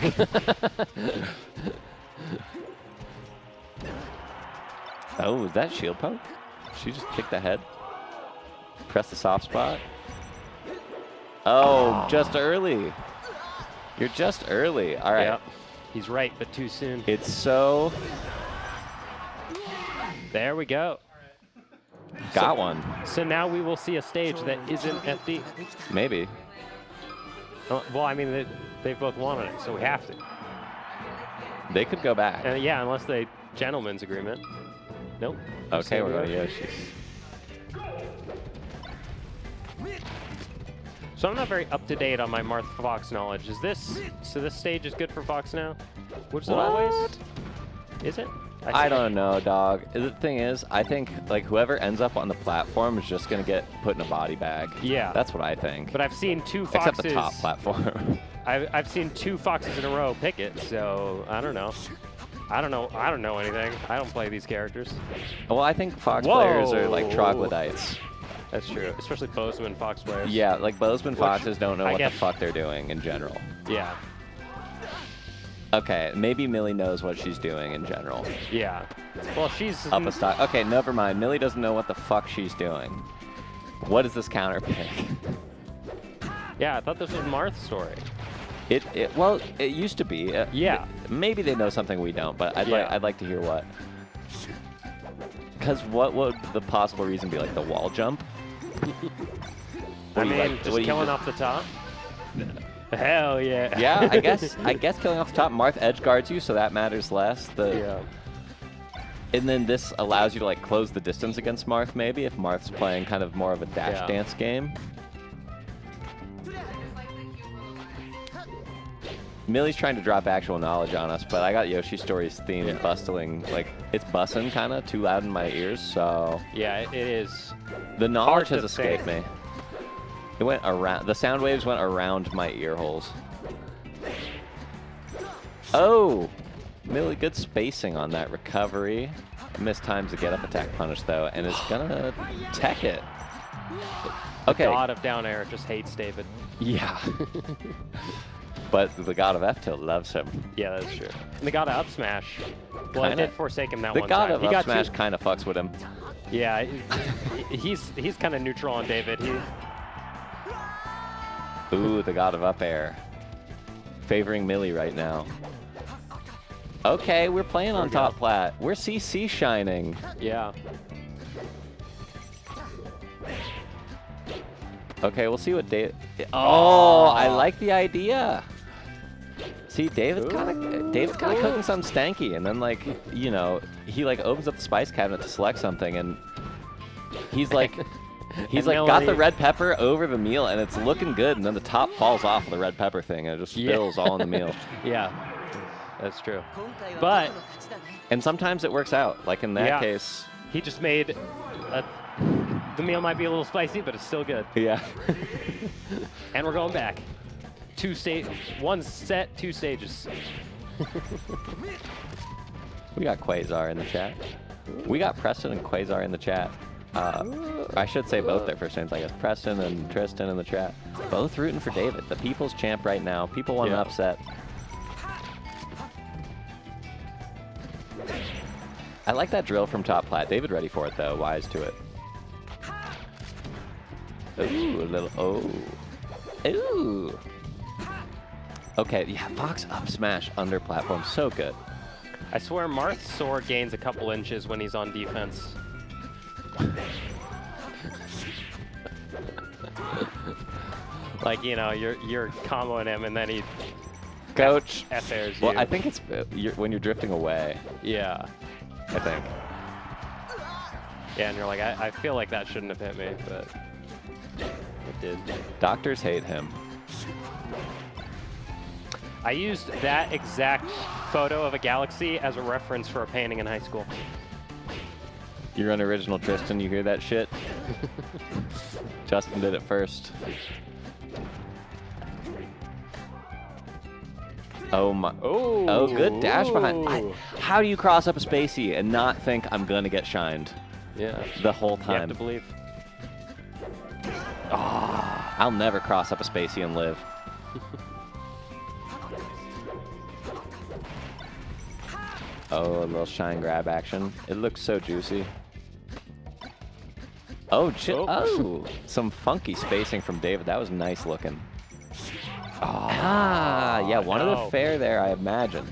Oh, was that shield poke? She just kicked the head. Press the soft spot. Oh, just early. You're just early. All right. Yep. He's right, but too soon. It's so... There we go. Got one. So now we will see a stage that isn't FD. Maybe. Well, I mean, they've both wanted it, so we have to. They could go back. Yeah, unless they gentleman's agreement. Nope. Okay, we're going to Yoshi's. So I'm not very up to date on my Marth Fox knowledge. Is this so? This stage is good for Fox now? Which is it always? Is it? I don't know, dog. The thing is, I think like whoever ends up on the platform is just gonna get put in a body bag. Yeah, that's what I think. But I've seen 2 Foxes. Except the top platform. I've seen 2 Foxes in a row pick it, so I don't know. I don't know anything. I don't play these characters. Well, I think Fox players are like troglodytes. That's true, especially Bozeman Fox players. Yeah, like Bozeman Foxes don't know what the fuck they're doing in general. Yeah. Okay, maybe Millie knows what she's doing in general. Yeah. Well, she's... Up a stock. Okay, never mind. Millie doesn't know what the fuck she's doing. What is this counter pick? Yeah, I thought this was Marth's story. Well, it used to be. Yeah. Maybe they know something we don't, but I'd like to hear what. Because what would the possible reason be? Like the wall jump? I mean, just killing off the top? Hell yeah. Yeah, I guess killing off the top, Marth edge guards you, so that matters less. Yeah. And then this allows you to like close the distance against Marth maybe, if Marth's playing kind of more of a dash dance game. Millie's trying to drop actual knowledge on us, but I got Yoshi Story's theme bustling. Like, it's bussin' kind of too loud in my ears, so... Yeah, it is. The knowledge has escaped me. It went around... The sound waves went around my ear holes. Oh! Millie, good spacing on that recovery. Missed times to get up attack punish, though, and is gonna tech it. Okay. The god of down air just hates David. Yeah. But the god of F-tilt loves him. Yeah, that's true. And the god of up smash. Well, I did forsake him that one time. The god of up smash kind of fucks with him. Yeah, he's kind of neutral on David. Ooh, the god of up air. Favoring Millie right now. Okay, we're playing on top plat. We're CC shining. Yeah. Okay, we'll see what David... Oh, I like the idea. See, David's kind of cooking something stanky, and then like, you know, he like opens up the spice cabinet to select something, and he's like got the red pepper over the meal, and it's looking good, and then the top falls off of the red pepper thing, and it just spills all in the meal. Yeah, that's true. And sometimes it works out. Like in that case, he just made the meal might be a little spicy, but it's still good. Yeah. And we're going back. 1 set, 2 stages. We got Quasar in the chat. We got Preston and Quasar in the chat. I should say both their first names, I guess. Preston and Tristan in the chat. Both rooting for David, the people's champ right now. People want an upset. I like that drill from top plat. David ready for it though. Wise to it. Ooh, a little. Ooh. Okay, yeah, Fox up smash under platform, so good. I swear Marth's sword gains a couple inches when he's on defense. Like, you know, you're comboing him and then he... Coach. F-airs you. Well, I think it's when you're drifting away. Yeah. I think. Yeah, and you're like, I feel like that shouldn't have hit me, but it did. Doctors hate him. I used that exact photo of a galaxy as a reference for a painting in high school. You're unoriginal, Tristan. You hear that shit? Justin did it first. Oh my. Oh, good dash behind. How do you cross up a spacey and not think I'm going to get shined? Yeah. The whole You time. have to believe. Oh, I'll never cross up a spacey and live. Oh, a little shine grab action. It looks so juicy. Oh, oh, some funky spacing from David. That was nice looking. Ah, yeah, one of the fair there, I imagine.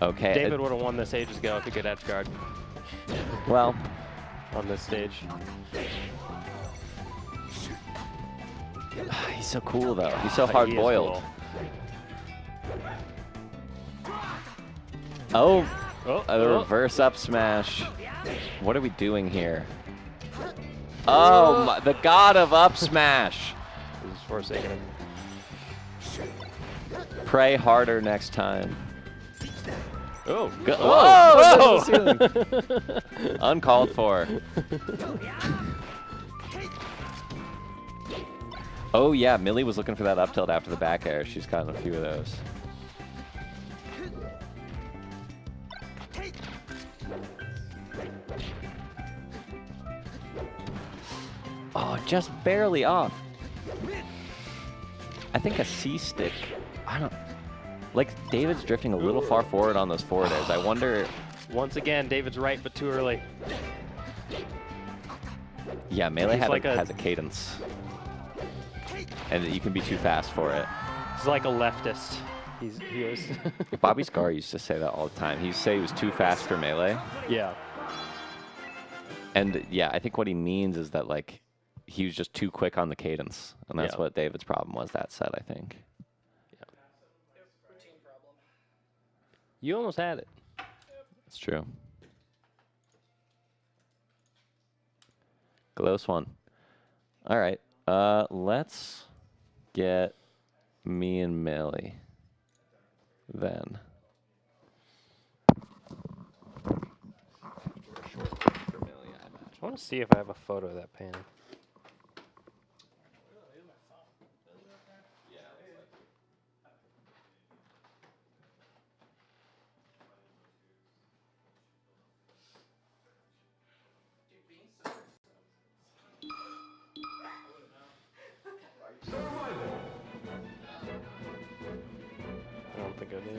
Okay. David would have won this ages ago if he could edge guard. Well, on this stage. He's so cool, though. He's so hard-boiled. Oh, a reverse up smash. What are we doing here? Oh, my, the god of up smash. This is forsaking him. Pray harder next time. Oh, whoa! Uncalled for. Oh yeah, Millie was looking for that up tilt after the back air. She's gotten a few of those. Oh, just barely off. I think a C stick. I don't. Like, David's drifting a little far forward on those forward airs. I wonder. Once again, David's right, but too early. Yeah, Melee like has a cadence. And you can be too fast for it. He's like a leftist. He is. Bobby Scar used to say that all the time. He used to say he was too fast for Melee. Yeah. And yeah, I think what he means is that, like, he was just too quick on the cadence. And that's what David's problem was that set, I think. You almost had it. It's true. Close one. All right. Let's get me and Millie then. I want to see if I have a photo of that painting. I don't think I do.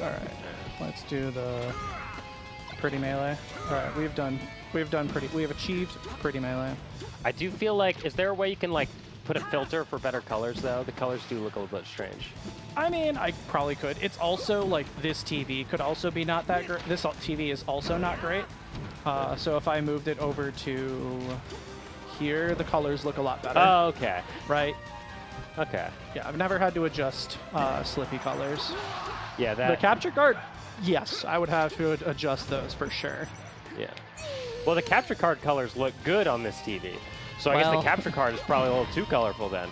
All right, let's do the pretty melee. All right, we have achieved pretty melee. I do feel like, is there a way you can like put a filter for better colors though? The colors do look a little bit strange. I mean, I probably could. It's also like this TV could also be not that great. This TV is also not great. So if I moved it over to here, the colors look a lot better. Oh, okay. Right? Okay. Yeah, I've never had to adjust Slippy colors. Yeah, The capture card, yes, I would have to adjust those for sure. Yeah. Well, the capture card colors look good on this TV. So I guess the capture card is probably a little too colorful then.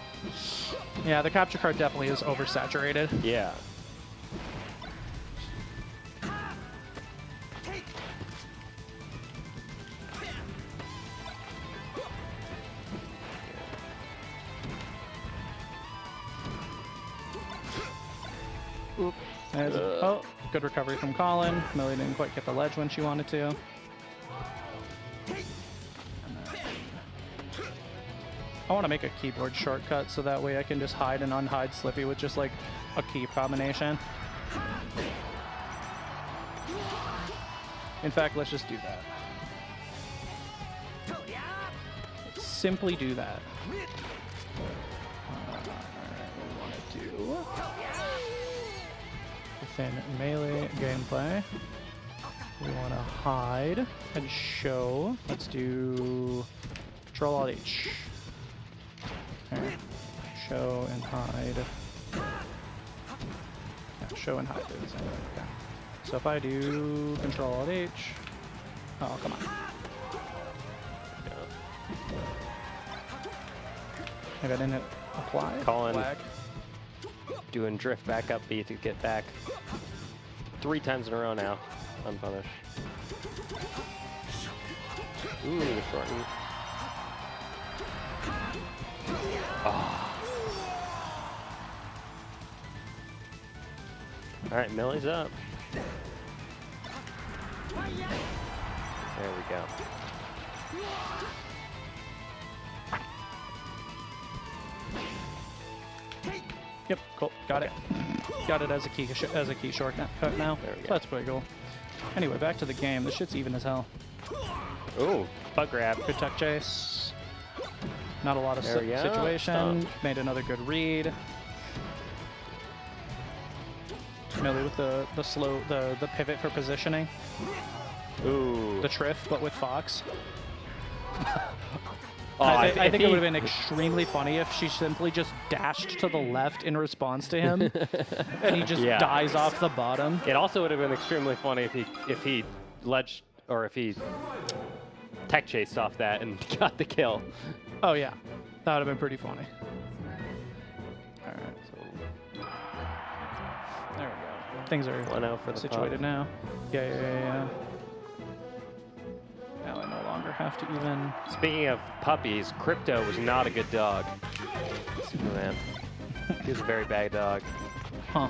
Yeah, the capture card definitely is oversaturated. Yeah. Oop. Oh, good recovery from Colin. Millie didn't quite get the ledge when she wanted to. I want to make a keyboard shortcut so that way I can just hide and unhide Slippy with just like a key combination. In fact, let's just do that. Let's simply do that. Alright, we want to do within melee gameplay. We want to hide and show. Let's do Control Alt H. Okay. Show and hide. Yeah, show and hide. Okay. So if I do Control Alt H, Oh, come on. Maybe I didn't apply. Colin Flag. doing drift back up B to get back 3 times in a row now, unpunished. Ooh, the shorten. Oh. All right, Millie's up. There we go. Yep, cool. Got it. Got it as a key shortcut now. There we go. That's pretty cool. Anyway, back to the game. This shit's even as hell. Ooh, bug grab. Good tech chase. Not a lot of There we go. situation. Stop. Made another good read. Millie with the pivot for positioning. Ooh. The triff, but with Fox. Oh, I think it he- would have been extremely funny if she simply just dashed to the left in response to him, and he just Yeah. dies off the bottom. It also would have been extremely funny if he ledged or if he tech chased off that and got the kill. Oh yeah, that would have been pretty funny. All right, So there we go. Things are 1-0 for the situated pup. now. Yeah. Now I no longer have to even. Speaking of puppies, Crypto was not a good dog. Superman. He was a very bad dog. Huh.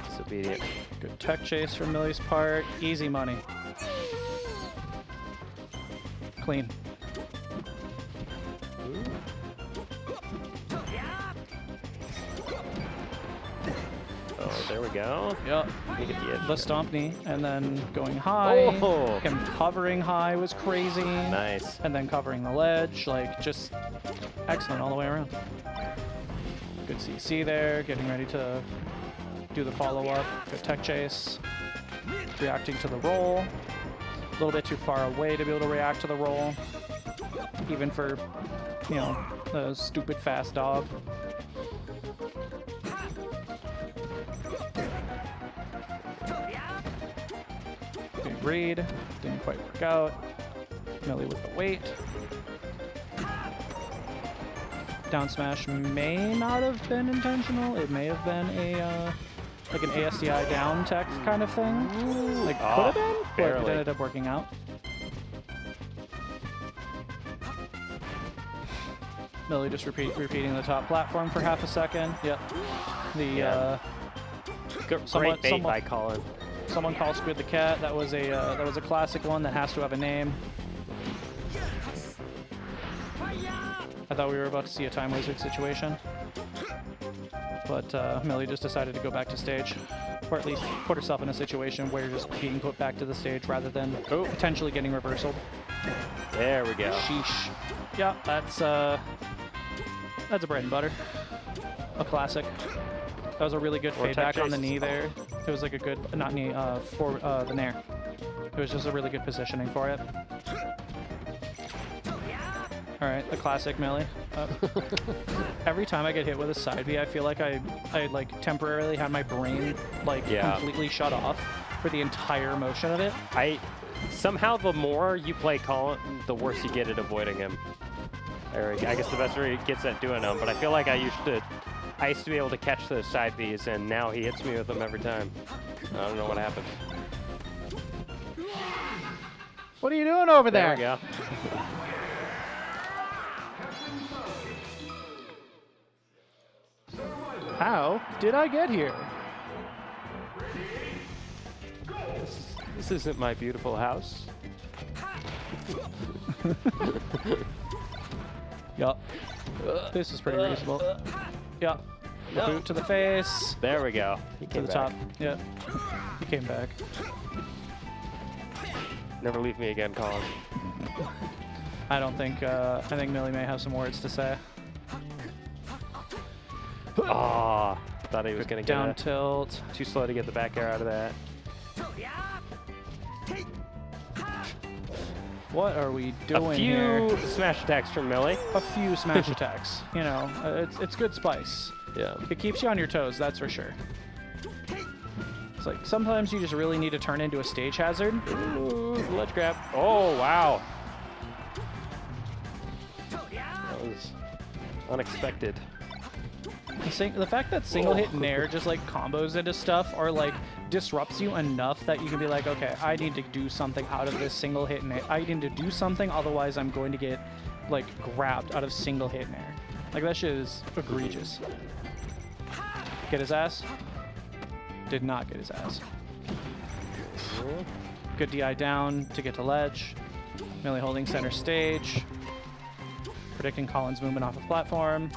Disobedient. Good tech chase from Millie's part. Easy money. Clean. Oh, there we go. Yep. You get the edge. The stomp knee, and then going high. Oh. Him covering high was crazy. Nice. And then covering the ledge, like just excellent all the way around. Good CC there, getting ready to do the follow-up. Good tech chase. Reacting to the roll. A little bit too far away to be able to react to the roll. Even for, you know, a stupid fast dog. Big read. Didn't quite work out. Millie with the weight. Down smash may not have been intentional. It may have been a like an ASDI down tech kind of thing. Like could have been, but it barely. ended up working out. Millie just repeating the top platform for half a second. Yep. The Yeah. Great bait by Colin. someone called Squid the Cat. That was a classic one that has to have a name. I thought we were about to see a Time Wizard situation. But Millie just decided to go back to stage. Or at least put herself in a situation where you're just being put back to the stage rather than potentially getting reversaled. There we go. Sheesh. Yeah, that's a bread and butter. A classic. That was a really good More fade tech back on the chases. knee there. It was like a good, not knee, for the nair. It was just a really good positioning for it. All right, the classic Millie. Every time I get hit with a side B, I feel like I like temporarily had my brain like completely shut off for the entire motion of it. Somehow the more you play Colin, the worse you get at avoiding him. Or I guess the better he gets at doing them. But I feel like I used to be able to catch those side Bs, and now he hits me with them every time. I don't know what happened. What are you doing over there? There we go. How did I get here? This isn't my beautiful house. Yup. This is pretty reasonable. Yup. The boot to the face. There we go. He To came the back. top. Yep. He came back. Never leave me again, Colin. I don't think, I think Millie may have some words to say. Ah, thought he was going to get Down it. tilt. Too slow to get the back air out of that. What are we doing A few here? smash attacks from Millie. A few smash attacks. You know, it's good spice. Yeah. It keeps you on your toes, that's for sure. It's like sometimes you just really need to turn into a stage hazard. Ooh, ledge grab. Oh, wow. That was unexpected. The fact that single hit nair just like combos into stuff or like disrupts you enough that you can be like, okay, I need to do something out of this single hit nair. I need to do something, otherwise I'm going to get like grabbed out of single hit nair. Like that shit is egregious. Get his ass? Did not get his ass. Good DI down to get to ledge. Millie holding center stage. Predicting Colin's movement off the platform.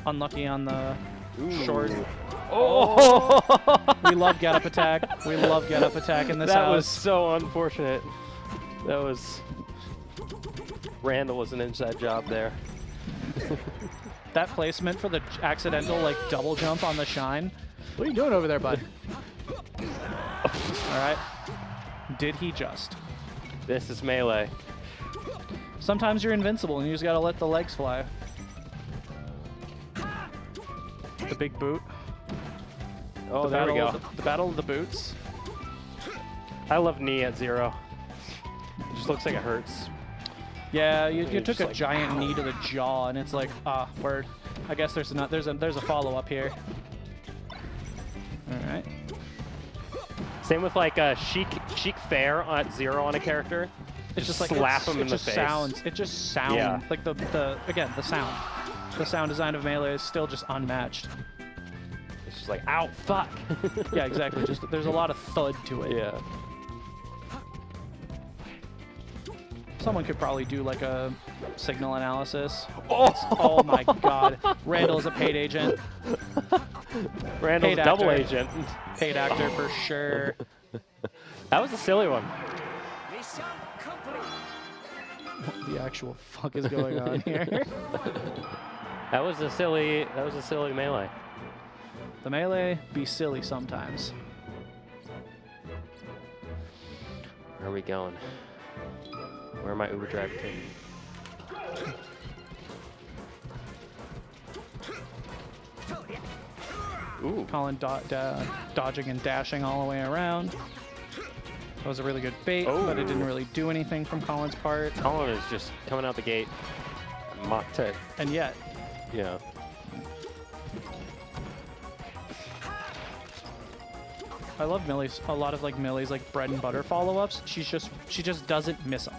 Unlucky on the short. Oh! We love get up attack. We love get up attack in this house. That was so unfortunate. That was... Randall was an inside job there. That placement for the accidental like double jump on the shine. What are you doing over there, bud? All right. Did he just? This is melee. Sometimes you're invincible and you just gotta let the legs fly. The big boot. Oh, there we go. The battle of the boots. I love knee at 0. It just looks like it hurts. Yeah, you took a like, giant knee to the jaw, and it's like, ah, word. I guess there's a follow-up here. All right. Same with like Chic Fair at 0 on a character. It's just like slap him in the face. It just sounds Yeah. like the sound. The sound design of melee is still just unmatched. It's just like, ow, fuck. Yeah, exactly. Just there's a lot of thud to it. Yeah. Someone could probably do like a signal analysis. Oh my god. Randall is a paid agent. Randall's Paid double actor. agent. Paid actor for sure. That was a silly one. What the actual fuck is going on here? That was a silly melee. The melee be silly sometimes. Where are we going? Where am I Uber driving to? Ooh. Colin dodging and dashing all the way around. That was a really good bait, but it didn't really do anything from Colin's part. Colin is just coming out the gate. Mach tech. And yet, Yeah. I love Millie's, a lot of like Millie's like bread and butter follow-ups. She just doesn't miss them.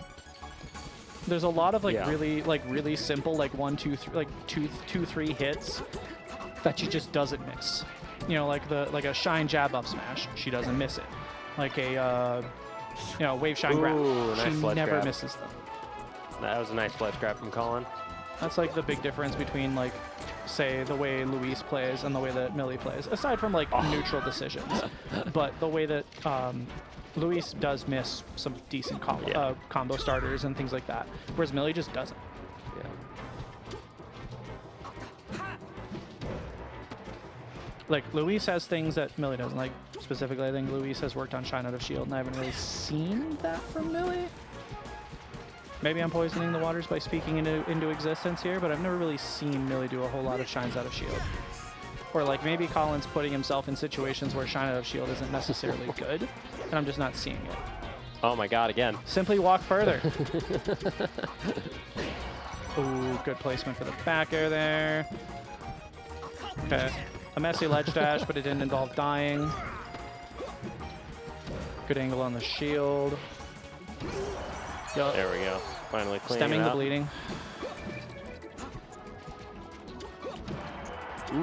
There's a lot of like really simple like 1, 2, 3 like two, 3 hits that she just doesn't miss. You know, like a shine jab up smash, she doesn't miss it. Like a wave shine grab, nice she ledge never grab. misses them. That was a nice ledge grab from Colin. That's like the big difference between like, say, the way Luis plays and the way that Millie plays, aside from like neutral decisions. But the way that Luis does miss some decent combo starters and things like that, whereas Millie just doesn't. Yeah. Like, Luis has things that Millie doesn't. Like, specifically, I think Luis has worked on Shine Out of Shield, and I haven't really seen that from Millie. Maybe I'm poisoning the waters by speaking into existence here, but I've never really seen Millie do a whole lot of Shines Out of Shield. Or like maybe Colin's putting himself in situations where Shine Out of Shield isn't necessarily good, and I'm just not seeing it. Oh my god, again. Simply walk further. Ooh, good placement for the back air there. Okay. A messy ledge dash, but it didn't involve dying. Good angle on the shield. Yep. There we go. Finally cleaning Stemming it the up. bleeding.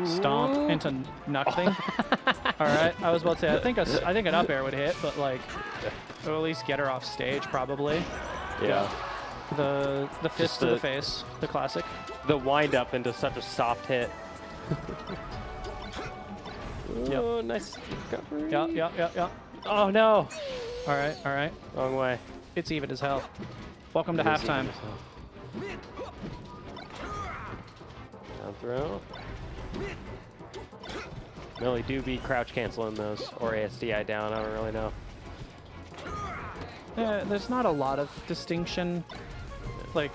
Stomp into nothing. All right, I was about to say I think an up air would hit, but like, or at least get her off stage probably. Yeah. The fist to the face, the classic. The wind up into such a soft hit. Oh, nice recovery. Yeah. Oh no. All right. Wrong way. It's even as hell. Welcome to halftime. Down throw. Millie do be crouch canceling those, or ASDI down, I don't really know. Yeah, there's not a lot of distinction. Like,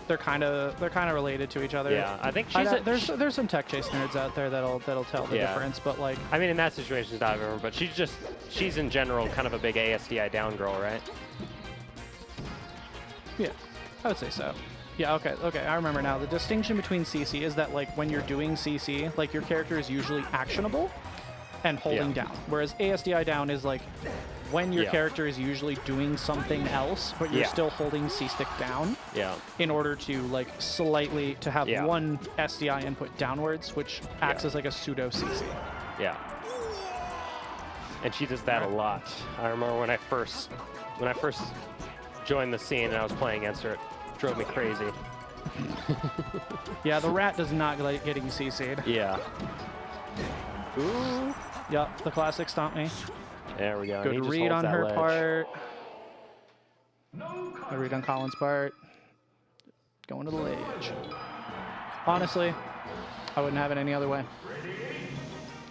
they're kind of related to each other. Yeah, I think she's there's some tech chase nerds out there that'll tell the difference, but like I mean in that situation it's not everyone, but she's in general kind of a big ASDI down girl, right? yeah, I would say so. Yeah, okay, I remember now. The distinction between CC is that like when you're doing CC, like your character is usually actionable and holding down, whereas ASDI down is like when your character is usually doing something else, but you're still holding C-stick down in order to like slightly to have one SDI input downwards, which acts as like a pseudo CC. Yeah. And she does that a lot. I remember when I first joined the scene and I was playing against her, it drove me crazy. Yeah, the rat does not like getting CC'd. Yeah. Ooh. Yep, the classic stomp me. There we go. Good read on her part. Good read on Colin's part. Going to the ledge. Honestly, I wouldn't have it any other way.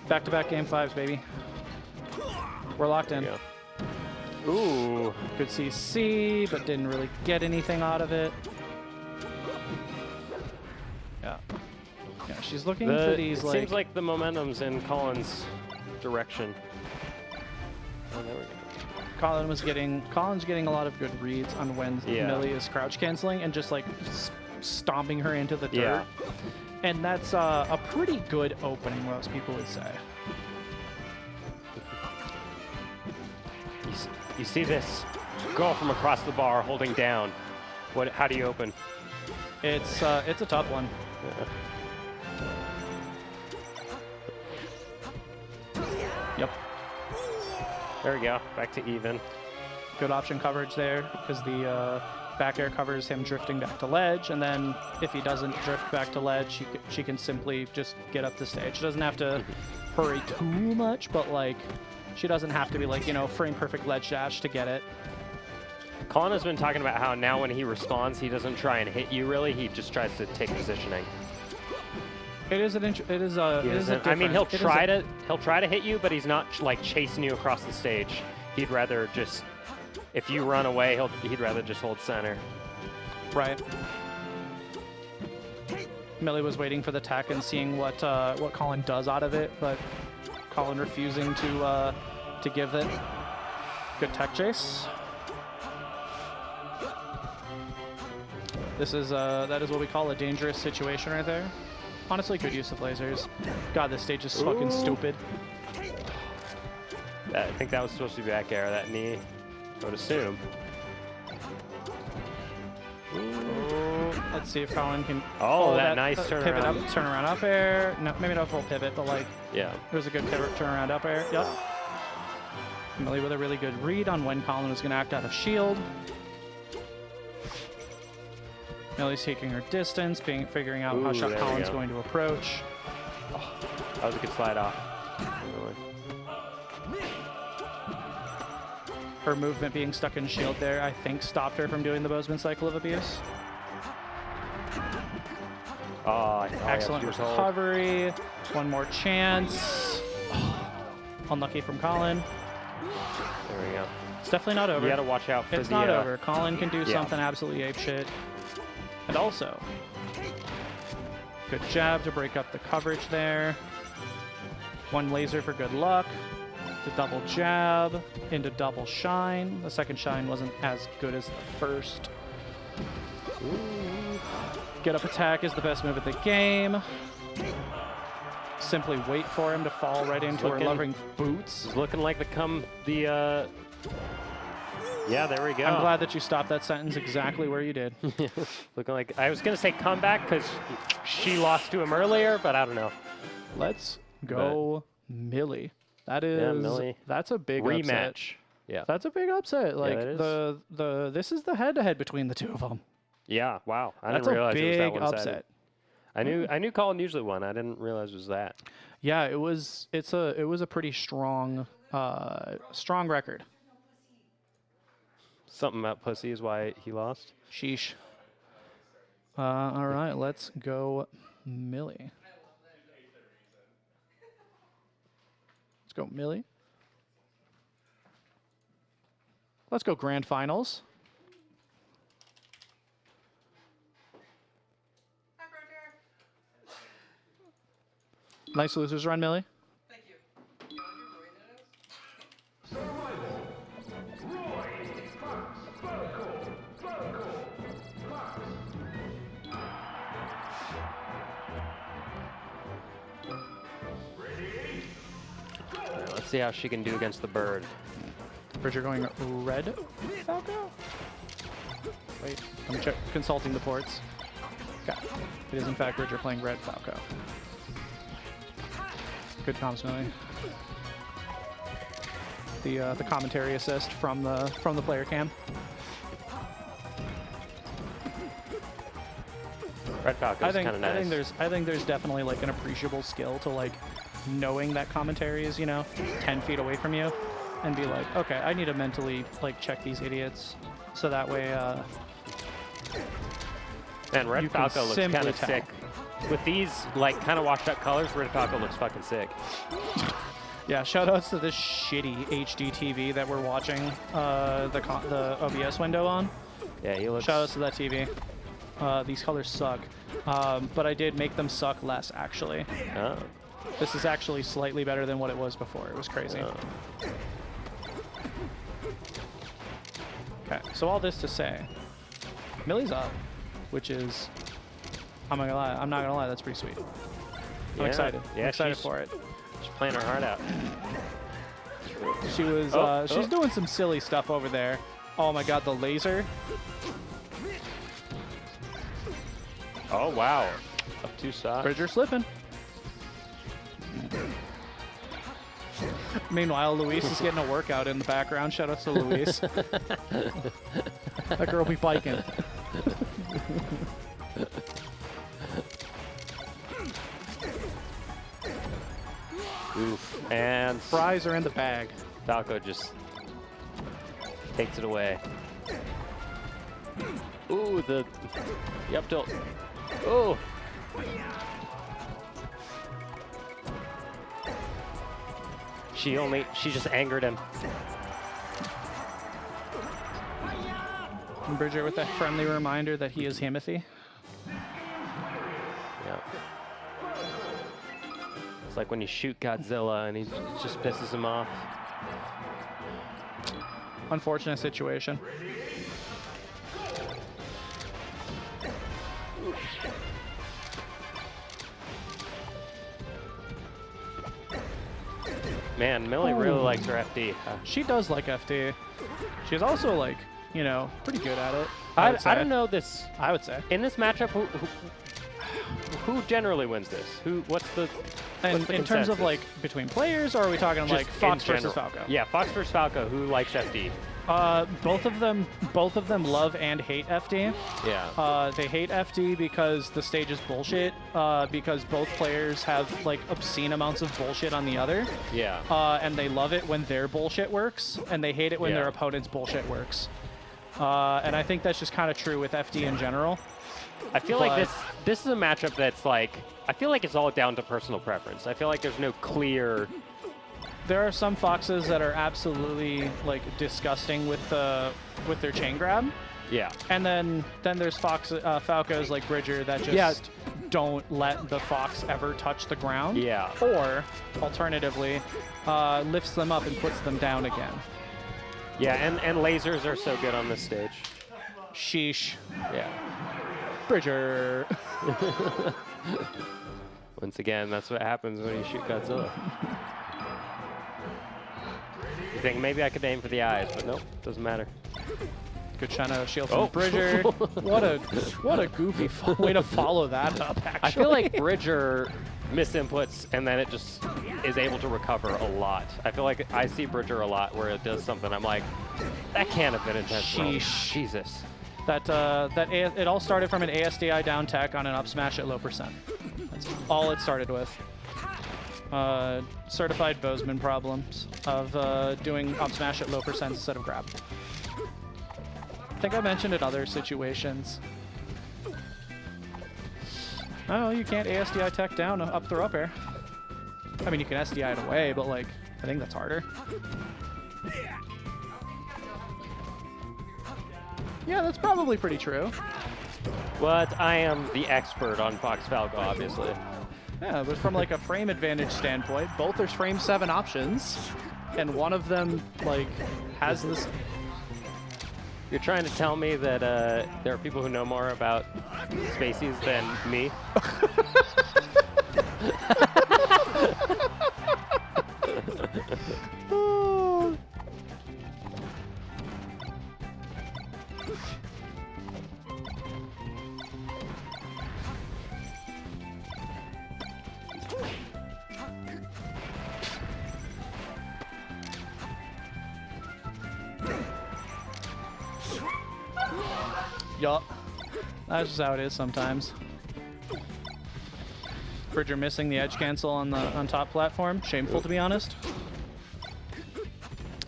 Back-to-back game 5s, baby. We're locked in. Ooh. Good CC, but didn't really get anything out of it. Yeah. Yeah, she's looking for these it seems like the momentum's in Colin's direction. Oh, there we go. Colin's getting a lot of good reads on when Millie is crouch canceling and just like stomping her into the dirt. Yeah. And that's a pretty good opening, most people would say. You see this girl from across the bar holding down. How do you open? It's a tough one. Yep. There we go. Back to even. Good option coverage there because the back air covers him drifting back to ledge, and then if he doesn't drift back to ledge, she can simply just get up the stage. She doesn't have to hurry too much, but like she doesn't have to be like, you know, frame perfect ledge dash to get it. Colin has been talking about how now when he responds, he doesn't try and hit you really. He just tries to take positioning. It is a I mean, he'll try to hit you, but he's not like chasing you across the stage. He'd rather just, if you run away, he'd rather just hold center. Right. Millie was waiting for the tech and seeing what Colin does out of it, but Colin refusing to give it. Good tech chase. This is that is what we call a dangerous situation right there. Honestly, good use of lasers. God, this stage is fucking stupid. I think that was supposed to be back air, that knee, I would assume. Let's see if Colin can... Oh, that nice turnaround. Pivot up, turnaround up air. No, maybe not full pivot, but like... Yeah. It was a good pivot, turnaround up air. Yep. Millie with a really good read on when Colin was going to act out of shield. Millie's taking her distance, figuring out how shot Colin's going to approach. Oh, that was a good slide off. Her movement being stuck in shield there, I think, stopped her from doing the Bozeman cycle of abuse. Excellent recovery. One more chance. Unlucky from Colin. There we go. It's definitely not over. You got to watch out for it's not over. Colin can do something absolutely apeshit. And also, good jab to break up the coverage there. One laser for good luck. The double jab into double shine. The second shine wasn't as good as the first. Ooh. Get up attack is the best move of the game. Simply wait for him to fall right into her loving boots. It's looking like yeah, there we go. I'm glad that you stopped that sentence exactly where you did. Looking like, I was going to say comeback because she lost to him earlier, but I don't know. Let's go Millie. That is, Millie. That's a big rematch. Upset. Yeah. That's a big upset. Like is. This is the head-to-head between the two of them. Yeah, wow. I That's didn't realize it was that big one-sided. upset. I knew Colin usually won. I didn't realize it was that. Yeah, it was a pretty strong record. Something about pussy is why he lost. Sheesh. All right, let's go Millie. Let's go Millie. Let's go grand finals. Nice losers run, Millie. Thank you. You know what Roy that is? Alright, let's see how she can do against the bird. Bridger going red Falco? Wait, I'm consulting the ports. Okay. It is in fact Bridger playing red Falco. Good comms, Millie. The commentary assist from the player cam. Red Falco's kind of nice. I think there's definitely like an appreciable skill to like knowing that commentary is, you know, 10 feet away from you, and be like, okay, I need to mentally like check these idiots, so that way. Man, Red Falco looks kind of sick. With these like kind of washed up colors, Red Falco looks fucking sick. Yeah, shoutouts to this shitty HD TV that we're watching the OBS window on. Yeah, he looks. Shoutouts to that TV. These colors suck, but I did make them suck less, actually. Oh. This is actually slightly better than what it was before. It was crazy. Oh. Okay, so all this to say, Millie's up, which is, I'm not gonna lie, that's pretty sweet. I'm excited. Yeah, I'm excited for it. She's playing her heart out. She was, she's doing some silly stuff over there. Oh my god, the laser. Oh, wow. Up 2 stocks. Bridger slipping. Meanwhile, Luis is getting a workout in the background. Shout out to Luis. That girl be biking. Oof. And Fries are in the bag. Falco just takes it away. Ooh, the up tilt. Oh. She just angered him. And Bridger with that friendly reminder that he is Himothy. Yeah. It's like when you shoot Godzilla and he just pisses him off. Unfortunate situation. Man, Millie really likes her FD. She does like FD. She's also like, you know, pretty good at it. I don't know this. I would say. In this matchup, who generally wins this? What's the in terms of like between players, or are we talking like Fox versus Falco? Yeah, Fox versus Falco. Who likes FD? Both of them love and hate FD. Yeah. They hate FD because the stage is bullshit. Because both players have like obscene amounts of bullshit on the other. Yeah. And they love it when their bullshit works, and they hate it when their opponent's bullshit works. And I think that's just kind of true with FD in general. I feel like this is a matchup that's like, I feel like it's all down to personal preference. I feel like there's no clear. There are some Foxes that are absolutely like disgusting with their chain grab. Yeah. And then there's Falcos like Bridger that just don't let the Fox ever touch the ground. Yeah. Or alternatively, lifts them up and puts them down again. Yeah, and lasers are so good on this stage. Sheesh. Yeah. Bridger. Once again, that's what happens when you shoot Godzilla. You think maybe I could aim for the eyes, but nope, doesn't matter. Good China shield from Bridger. What a goofy way to follow that up, actually. I feel like Bridger misinputs and then it just is able to recover a lot. I feel like I see Bridger a lot where it does something. I'm like, that can't have been intentional. Sheesh. Jesus. It all started from an ASDI down tech on an up smash at low percent. That's all it started with. Certified Bozeman problems of doing up smash at low percent instead of grab. I think I mentioned in other situations. Oh, you can't ASDI tech down up throw up air. I mean, you can SDI it away, but like, I think that's harder. Yeah, that's probably pretty true. But I am the expert on Fox Falco, obviously. Yeah, but from like a frame advantage standpoint, both are frame 7 options, and one of them like has this. You're trying to tell me that there are people who know more about spacies than me? Yup. That's just how it is sometimes. Bridger missing the edge cancel on top platform. Shameful, to be honest.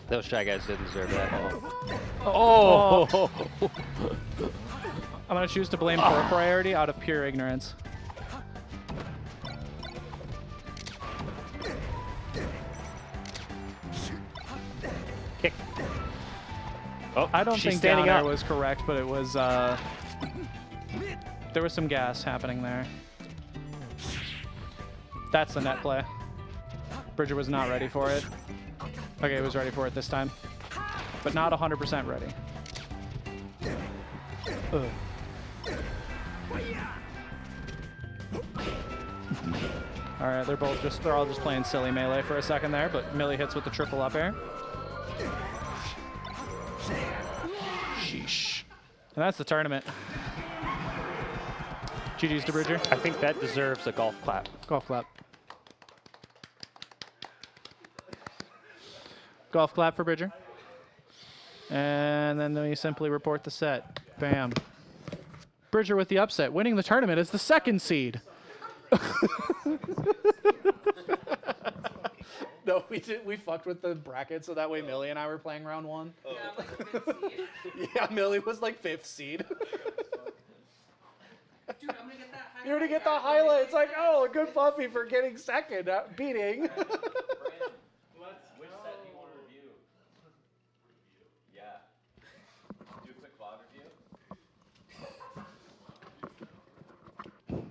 Those Shy Guys didn't deserve that. Oh! I'm gonna choose to blame poor priority out of pure ignorance. Kick. Oh, I don't she's think down standing air up. was correct, but it was, there was some gas happening there. That's the net play. Bridger was not ready for it. Okay, he was ready for it this time. But not 100% ready. Alright, they're all just playing silly melee for a second there, but Millie hits with the triple up air. Sheesh. And that's the tournament. GG's to Bridger. I think that deserves a golf clap. Golf clap. Golf clap for Bridger. And then we simply report the set. Bam. Bridger with the upset, winning the tournament as the 2nd seed. No, we fucked with the bracket so that way Millie and I were playing round 1. Yeah, I'm like the 5th seed. Yeah, Millie was like 5th seed. Dude, I'm gonna get that highlight. You're gonna get the highlight. It's like, oh, a good puppy for getting 2nd, beating. Which set do you want to review? Yeah. Do a quick VOD review?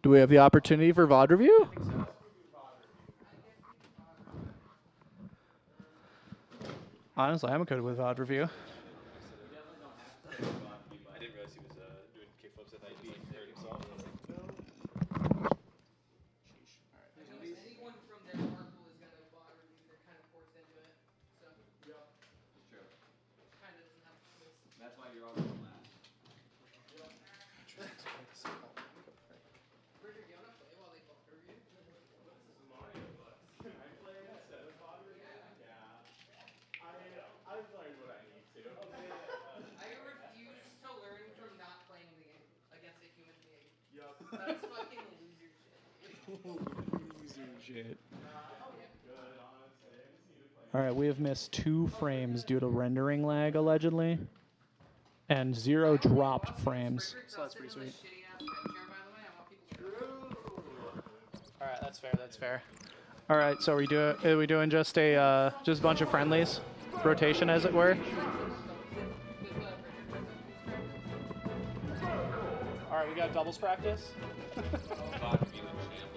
Do we have the opportunity for VOD review? Honestly, I'm good with VOD review. I didn't realize he was doing kickflips at 19 there himself. Anyone from their art pool is gonna bother you. They're kind of forced into it. So. Yeah. It's true. Kind of doesn't have a choice. That's why you're always last. Bridger, do you wanna play while they both review? I've learned what I need to. I refuse to learn from not playing the game against a human being. Yup. That's fucking loser shit. All right, we have missed 2 frames due to rendering lag, allegedly, and 0 dropped frames. So that's pretty sweet. All right, that's fair. That's fair. All right, so are we doing just a bunch of friendlies, rotation as it were? All right, we got doubles practice.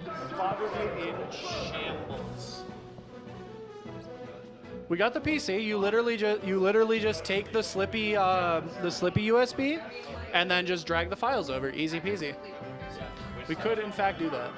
VOD review in shambles. We got the PC. You literally just take the slippy USB, and then just drag the files over. Easy peasy. We could in fact do that.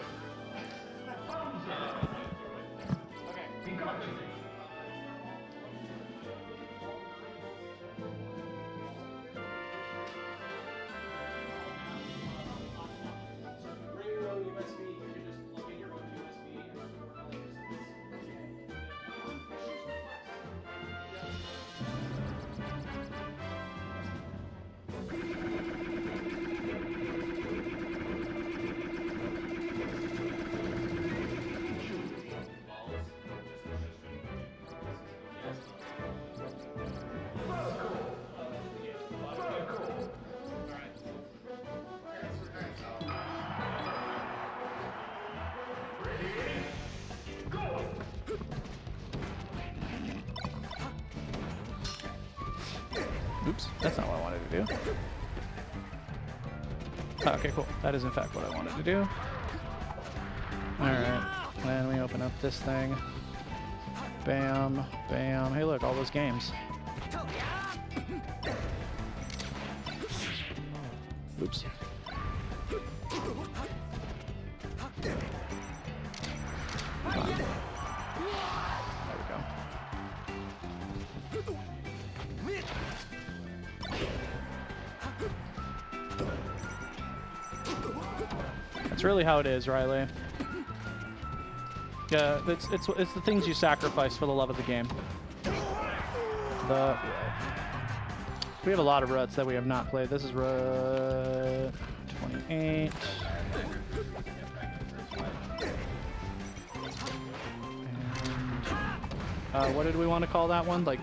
Oops, that's not what I wanted to do. Oh, okay, cool. That is in fact what I wanted to do. Alright, then we open up this thing. Bam, bam. Hey look, all those games. Oops. There we go. That's really how it is, Riley. Yeah, it's the things you sacrifice for the love of the game. We have a lot of ruts that we have not played. This is rut 28. And, what did we want to call that one? Like,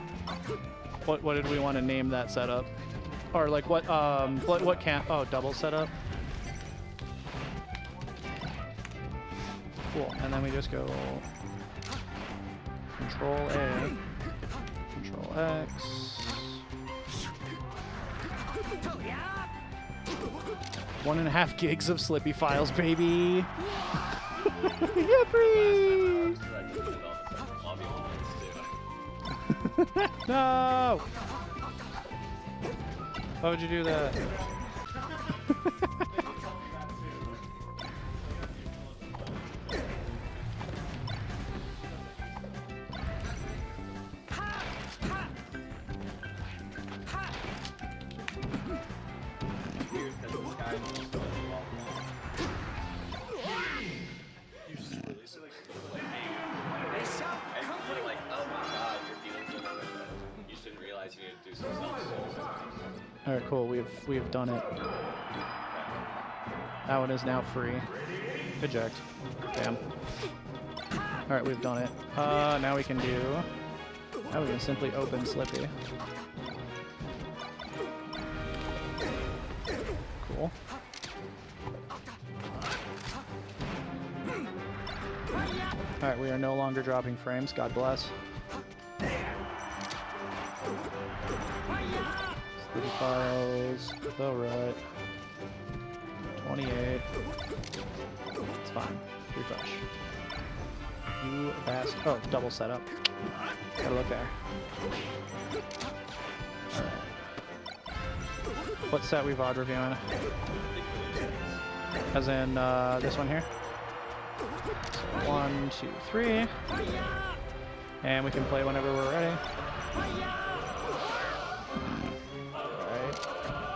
what did we want to name that setup? Or like what can't? Oh, double setup. Cool. And then we just go Control A, Control X. 1.5 gigs of Slippy files, baby. Yippee! No! Why would you do that? All right, cool. We've done it. That one is now free. Eject. Damn. All right, we've done it. Now we can do. Now we can simply open Slippy. Cool. All right, we are no longer dropping frames. God bless. Slippy files. All right. 28. It's fine. Refresh. You bastard. Oh, double setup. Gotta look there. Alright. What set we VOD reviewing? As in this one here. So 1, 2, 3. And we can play whenever we're ready.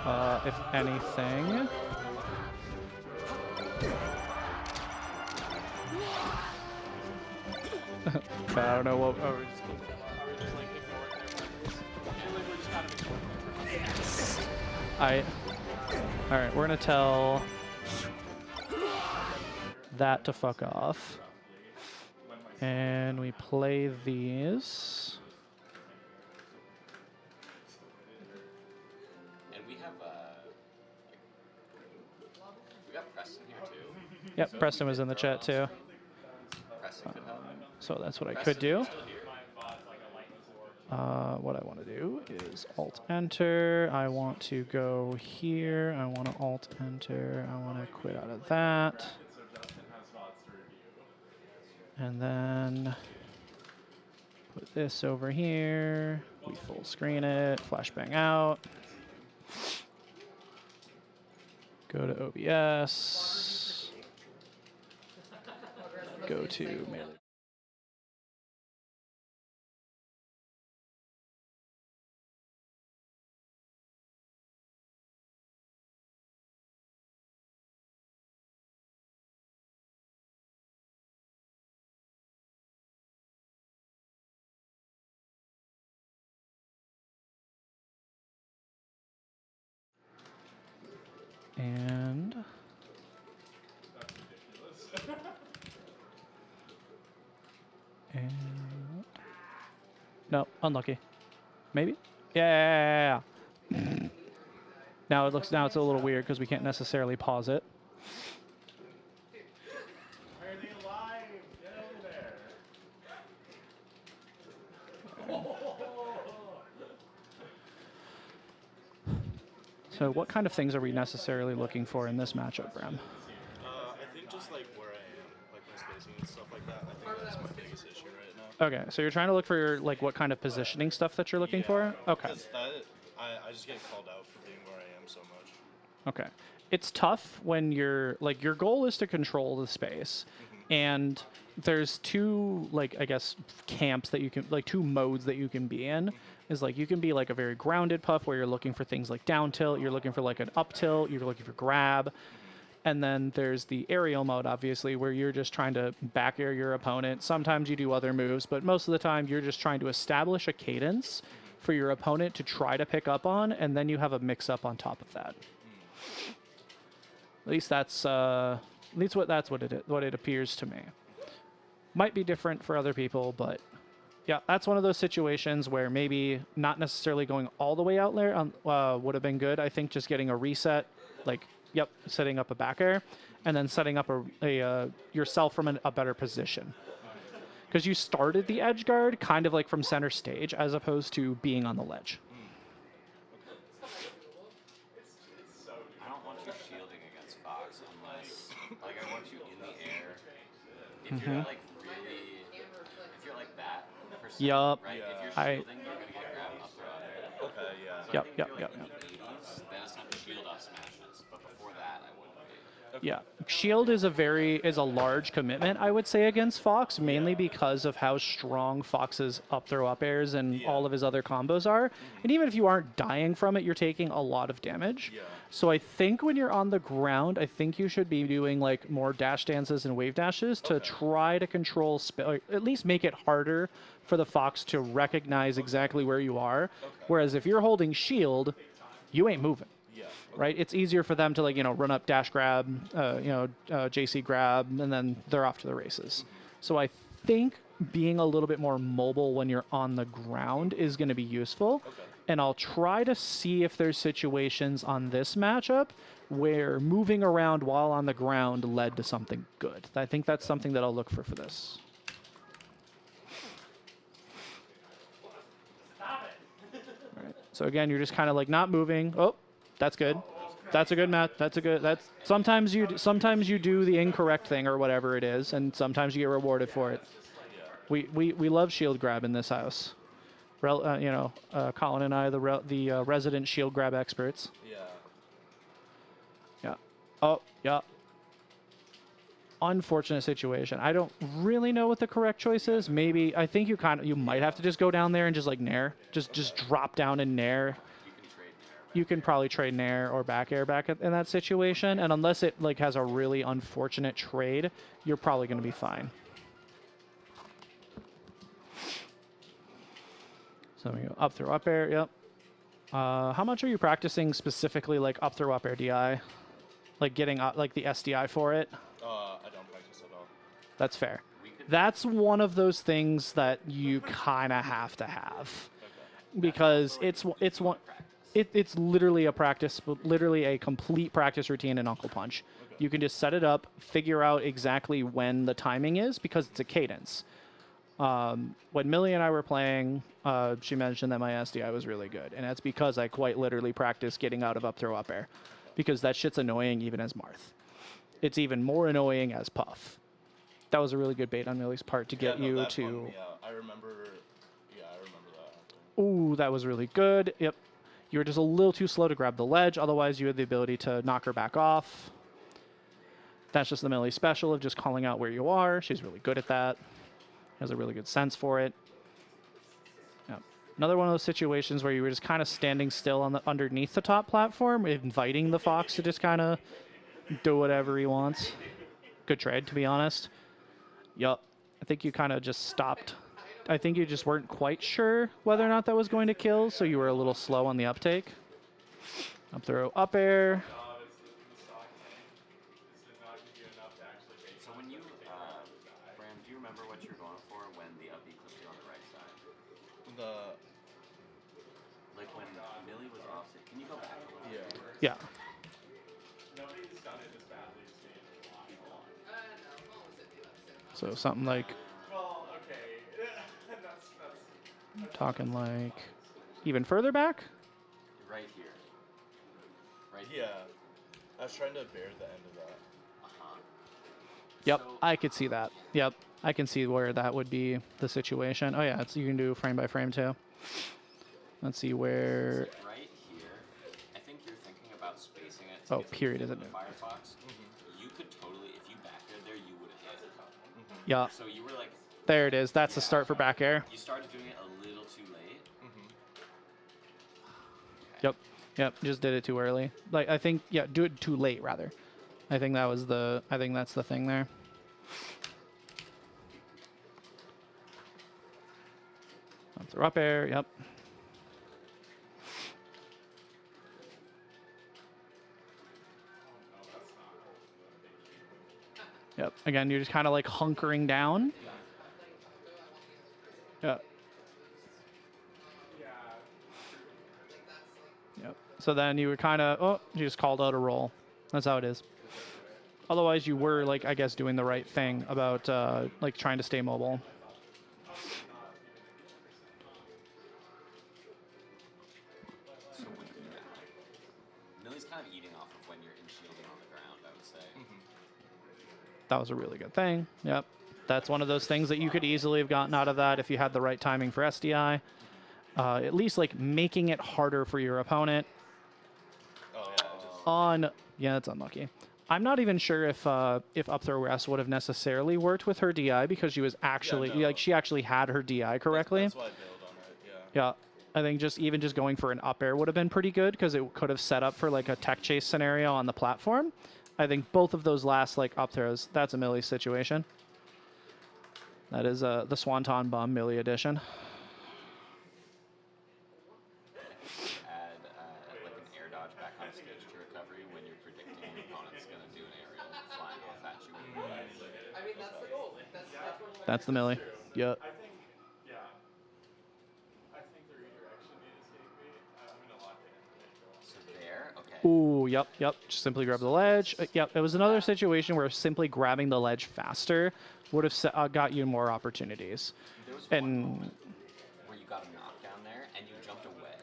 Alright. If anything. I don't know what. Oh, we're just like ignoring their Alright, we're gonna tell that to fuck off. And we play these. And we have we got Preston here too. Yep, Preston was in the chat too. Preston could help. So that's what I could do. What I want to do is Alt-Enter. I want to go here. I want to Alt-Enter. I want to quit out of that. And then put this over here. We full screen it. Flashbang out. Go to OBS. Go to Melee. And no, unlucky. Maybe? Yeah. Now it's a little weird because we can't necessarily pause it. Are they alive? Get over there. So what kind of things are we necessarily looking for in this matchup, Bram? I think just like where I am, like my space Okay, so you're trying to look for like what kind of positioning stuff that you're looking for? Okay. I just get called out for being where I am so much. Okay. It's tough when you're like your goal is to control the space, and there's two like I guess camps that you can like two modes that you can be in. Is like you can be like a very grounded puff where you're looking for things like down tilt, you're looking for like an up tilt, you're looking for grab. And then there's the aerial mode, obviously, where you're just trying to back air your opponent. Sometimes you do other moves, but most of the time you're just trying to establish a cadence for your opponent to try to pick up on, and then you have a mix-up on top of that. At least that's what it appears to me. Might be different for other people, but yeah, that's one of those situations where maybe not necessarily going all the way out there would have been good. I think just getting a reset, like. Yep, setting up a back air, and then setting up yourself from a better position. Because you started the edge guard kind of like from center stage as opposed to being on the ledge. I don't want you shielding against Fox unless, like, I want you in the air. If you're like really, if you're like that, Yup. right? If you're shielding, you're gonna get grabbed up throw. Okay, yeah. Yep. Then it's time to shield off smashes. But before that, I wouldn't be. Yeah, shield is a large commitment, I would say, against Fox, mainly because of how strong Fox's up throw up airs and all of his other combos are. And even if you aren't dying from it, you're taking a lot of damage. So I think when you're on the ground, I think you should be doing like more dash dances and wave dashes to try to control, or at least make it harder for the Fox to recognize exactly where you are. Whereas if you're holding shield, you ain't moving. Right, it's easier for them to like run up dash grab, JC grab, and then they're off to the races. So I think being a little bit more mobile when you're on the ground is going to be useful. And I'll try to see if there's situations on this matchup where moving around while on the ground led to something good. I think that's something that I'll look for this. All right. So again, you're just kind of like not moving. Oh. That's good. That's a good match. Sometimes you do the incorrect thing or whatever it is, and sometimes you get rewarded for it. We love shield grab in this house. Colin and I, the resident shield grab experts. Yeah. Oh, yeah. Unfortunate situation. I don't really know what the correct choice is. Maybe I think you might have to just go down there and just like nair, just drop down and nair. You can probably trade nair or back air in that situation, and unless it like has a really unfortunate trade, you're probably going to be fine. So we go up throw up air. Yep. How much are you practicing specifically like up throw up air DI, like getting like the SDI for it? I don't practice at all. That's fair. That's one of those things that you kind of have to have, because it's literally a practice, literally a complete practice routine in Uncle Punch. You can just set it up, figure out exactly when the timing is, because it's a cadence. When Millie and I were playing, she mentioned that my SDI was really good, and that's because I quite literally practiced getting out of up throw up air, because that shit's annoying even as Marth. It's even more annoying as Puff. That was a really good bait on Millie's part to get you to... I remember that. Ooh, that was really good. Yep. You were just a little too slow to grab the ledge. Otherwise, you had the ability to knock her back off. That's just the Millie special of just calling out where you are. She's really good at that. Has a really good sense for it. Yep. Another one of those situations where you were just kind of standing still on underneath the top platform, inviting the Fox to just kind of do whatever he wants. Good trade, to be honest. Yup. I think you kind of just stopped. I think you just weren't quite sure whether or not that was going to kill, so you were a little slow on the uptake. Up throw, up air. So when you, Bram, do you remember what you're going for when the up B clipped you on the right side? Like when Millie was offset. Can you go back a little bit? Yeah. So something like... Talking like even further back? Right here. Right here. Yeah. I was trying to bear the end of that. Yep, so, I could see that. Yep. I can see where that would be the situation. Oh yeah, you can do frame by frame too. Let's see where. So right here, I think you're thinking about spacing it. Oh, period, isn't it? Firefox. You could totally, if you back there, you would have hit it. Yeah. So you were like. There it is. That's the start for back air. You started doing it a little too late. Yep. Yep. Just did it too early. Like I think, yeah, do it too late rather. I think that was the. I think that's the thing there. Throw up air. Yep. Yep. Again, you're just kind of like hunkering down. Yep. Yep. So then you were kind of, oh, you just called out a roll. That's how it is. Otherwise, you were like, I guess, doing the right thing about like trying to stay mobile. So Millie's kind of eating off of when you're in shielding on the ground, I would say. That was a really good thing. Yep. That's one of those things that you could easily have gotten out of that if you had the right timing for SDI. At least like making it harder for your opponent. Yeah, that's unlucky. I'm not even sure if up throw rest would have necessarily worked with her DI because she was actually like she actually had her DI correctly. That's why I bailed on it. Yeah. I think just going for an up air would have been pretty good because it could have set up for like a tech chase scenario on the platform. I think both of those last like up throws, that's a Millie situation. That is the Swanton Bomb Millie edition. Add like an air dodge back on stage to recovery when you're predicting your opponent's going to do an aerial flying off at you. I mean, that's the goal. That's the Millie. Yep. I think, yeah. I think the redirection made escape me. I'm going to lock it in. So there, okay. Ooh, yep. Just simply grab the ledge. Yep, it was another situation where simply grabbing the ledge faster would have got you more opportunities. There was and one where you got a knockdown there and you jumped away.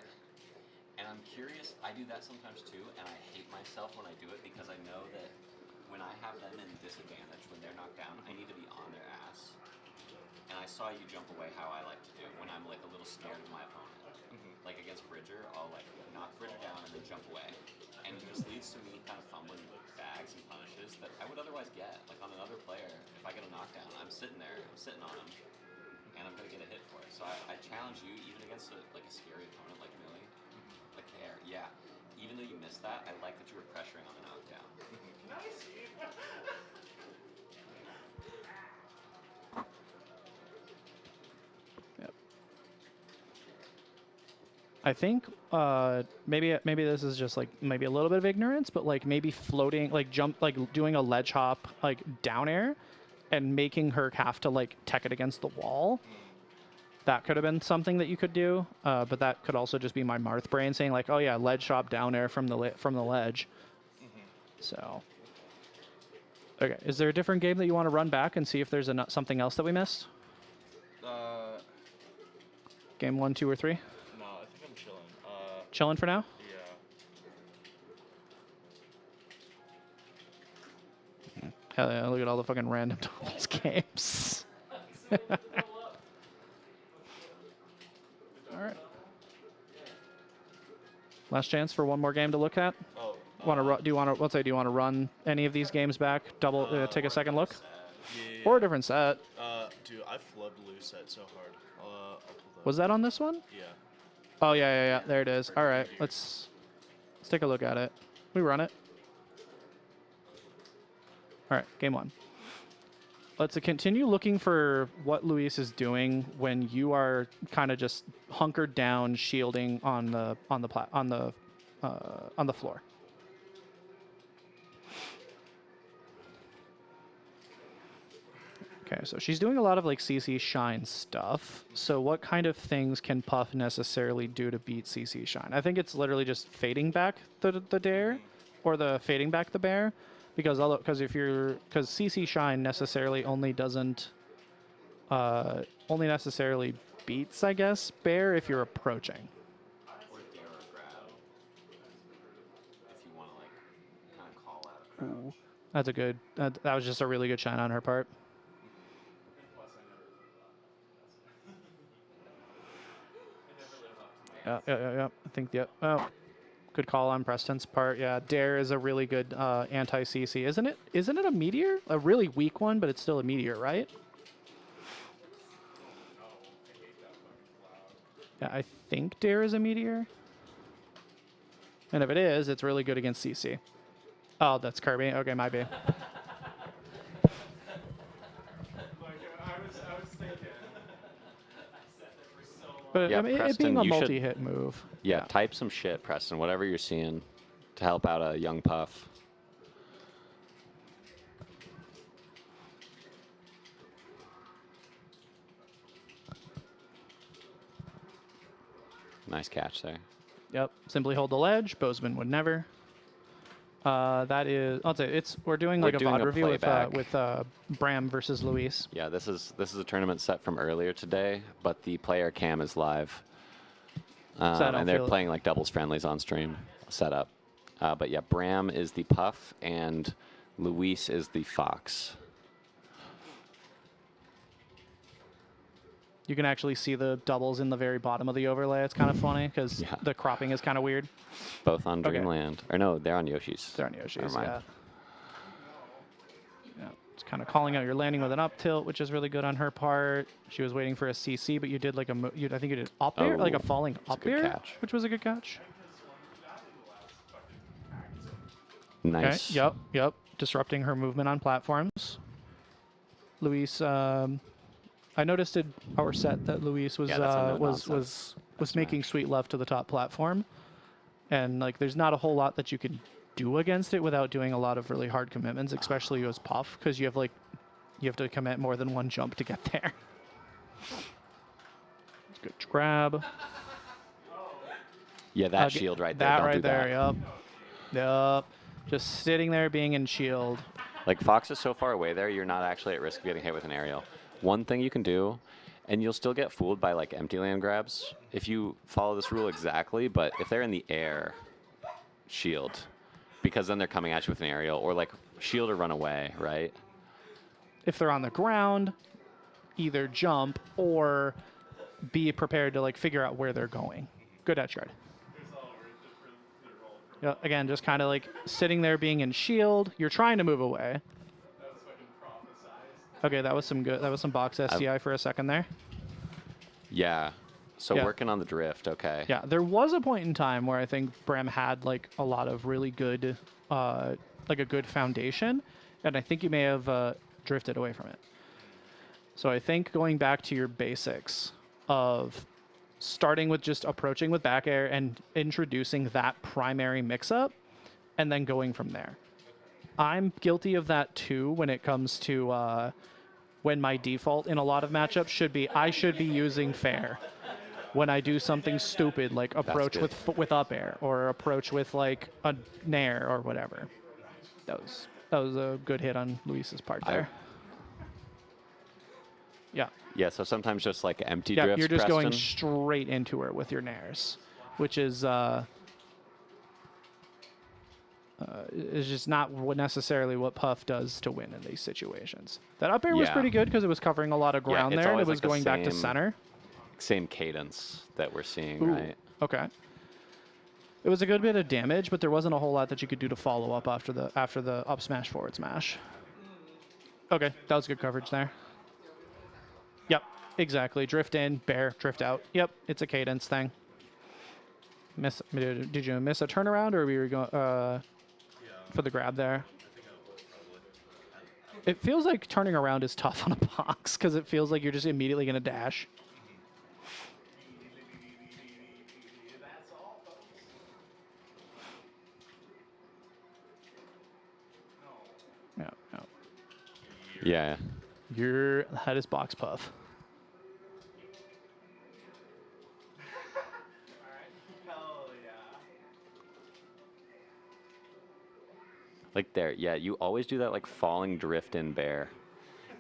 And I'm curious, I do that sometimes too, and I hate myself when I do it because I know that when I have them in disadvantage, when they're knocked down, I need to be on their ass. And I saw you jump away how I like to do when I'm like a little scared of my opponent. Like against Bridger, I'll like knock Bridger down and then jump away. And this leads to me kind of fumbling with bags and punishes that I would otherwise get. Like on another player, if I get a knockdown, I'm sitting there, I'm sitting on him, and I'm going to get a hit for it. So I challenge you, even against like a scary opponent like Millie, like there, yeah. Even though you missed that, I like that you were pressuring on the knockdown. Can I see? I think maybe this is just like maybe a little bit of ignorance, but like maybe floating, like doing a ledge hop like down air and making her have to like tech it against the wall. That could have been something that you could do, but that could also just be my Marth brain saying like, oh yeah, ledge hop down air from the ledge. So, okay, is there a different game that you want to run back and see if there's something else that we missed? Game 1, 2, or 3? No, I think I'm chilling. Chilling for now? Yeah. Hell yeah, look at all the fucking random doubles games. All right. Last chance for one more game to look at. Oh. Do you want to run any of these games back? Take a second look. Yeah. Or a different set. Dude, I flubbed Lou's set so hard. I'll pull that. Was that on this one? Yeah. Oh yeah. There it is. All right, let's take a look at it. We run it. All right, game 1. Let's continue looking for what Luis is doing when you are kind of just hunkered down, shielding on the floor. Okay, so she's doing a lot of like CC Shine stuff. So what kind of things can Puff necessarily do to beat CC Shine? I think it's literally just fading back the dare or the fading back the bear. Because CC Shine necessarily only doesn't only necessarily beats, I guess, bear if you're approaching. Or dare or grab. If you want to like kind of call out a crowd. Ooh, that's a good. That was just a really good shine on her part. Yeah. I think oh, good call on Preston's part. Yeah, Dare is a really good anti-CC, isn't it? Isn't it a meteor? A really weak one, but it's still a meteor, right? Yeah, I think Dare is a meteor. And if it is, it's really good against CC. Oh, that's Kirby. Okay, might be. But Yeah, I mean, it Preston, being a you should- multi-hit move. Yeah, type some shit, Preston. Whatever you're seeing, to help out a young Puff. Nice catch there. Yep. Simply hold the ledge. Bozeman would never. That is. I'll say we're doing like a doing VOD a review playback. with Bram versus Luis. Yeah, this is a tournament set from earlier today, but the player cam is live, I don't and they're feel- playing like doubles friendlies on stream setup. But yeah, Bram is the Puff and Luis is the Fox. You can actually see the doubles in the very bottom of the overlay. It's kind of funny because Yeah. the cropping is kind of weird. Both on Okay. Dreamland. Or no, they're on Yoshi's. They're on Yoshi's, Never mind. yeah. It's kind of calling out your landing with an up tilt, which is really good on her part. She was waiting for a CC, but you did like I think you did up air, like a Oh, falling that's a up good air, catch. which was a good catch. Nice. Okay. Yep. Disrupting her movement on platforms. Luis, I noticed in our set that Luis was Yeah, that's a no-nonsense. was making sweet love to the top platform, and like there's not a whole lot that you can do against it without doing a lot of really hard commitments, especially as Puff, because you have to commit more than one jump to get there. Good grab. Yeah, that Okay, shield right there. That Don't right do there. that. Yep. Just sitting there being in shield. Like Fox is so far away there, you're not actually at risk of getting hit with an aerial. One thing you can do, and you'll still get fooled by like empty land grabs if you follow this rule exactly, but if they're in the air, shield. Because then they're coming at you with an aerial, or like shield or run away, right? If they're on the ground, either jump or be prepared to like figure out where they're going. Good edge guard. Yeah, again, just kind of like sitting there being in shield. You're trying to move away. Okay, that was some box STI for a second there. Yeah. So Yeah. working on the drift, okay. Yeah, there was a point in time where I think Bram had like a lot of really good, like a good foundation, and I think you may have drifted away from it. So I think going back to your basics of starting with just approaching with back air and introducing that primary mix-up, and then going from there. I'm guilty of that too when it comes to when my default in a lot of matchups should be I should be using fair. When I do something stupid like approach good. with up air or approach with like a nair or whatever. That was a good hit on Luis's part there. Yeah. Yeah, so sometimes just like empty Yeah, drifts, you're just going Preston. straight into her with your nairs, which is just not necessarily what Puff does to win in these situations. That up air was Yeah. pretty good because it was covering a lot of Yeah, ground it's there, and it always was like the going back to same- center. Same cadence that we're seeing, Ooh, right? okay. It was a good bit of damage, but there wasn't a whole lot that you could do to follow up after the up smash forward smash. Okay, that was good coverage there. Yep, exactly. Drift in, bear, drift out. Yep, it's a cadence thing. Did you miss a turnaround, or were you going for the grab there? It feels like turning around is tough on a box because it feels like you're just immediately going to dash. No. Yeah. That is box Puff. Like there, yeah, you always do that like falling drift in bear.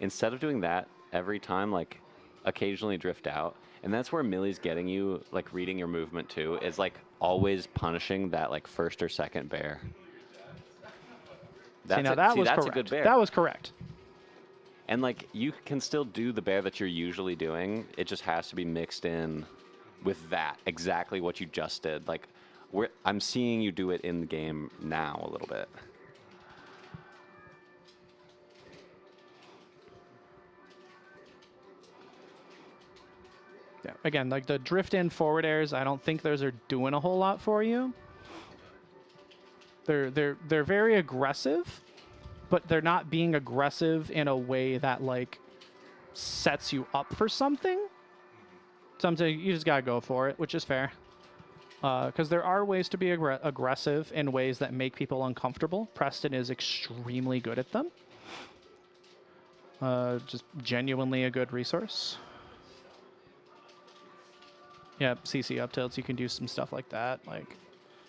Instead of doing that every time, like occasionally drift out. And that's where Millie's getting you, like reading your movement too, is like always punishing that like first or second bear. See, now that was that's correct. a good bear. That was correct. And like you can still do the bear that you're usually doing. It just has to be mixed in with that, exactly what you just did. Like, I'm seeing you do it in the game now a little bit. Yeah, again, like the drift in forward airs, I don't think those are doing a whole lot for you. They're very aggressive, but they're not being aggressive in a way that like sets you up for something. Sometimes you just gotta go for it, which is fair. Because there are ways to be aggressive in ways that make people uncomfortable. Preston is extremely good at them. Just genuinely a good resource. Yeah, CC up tilts, you can do some stuff like that. Like,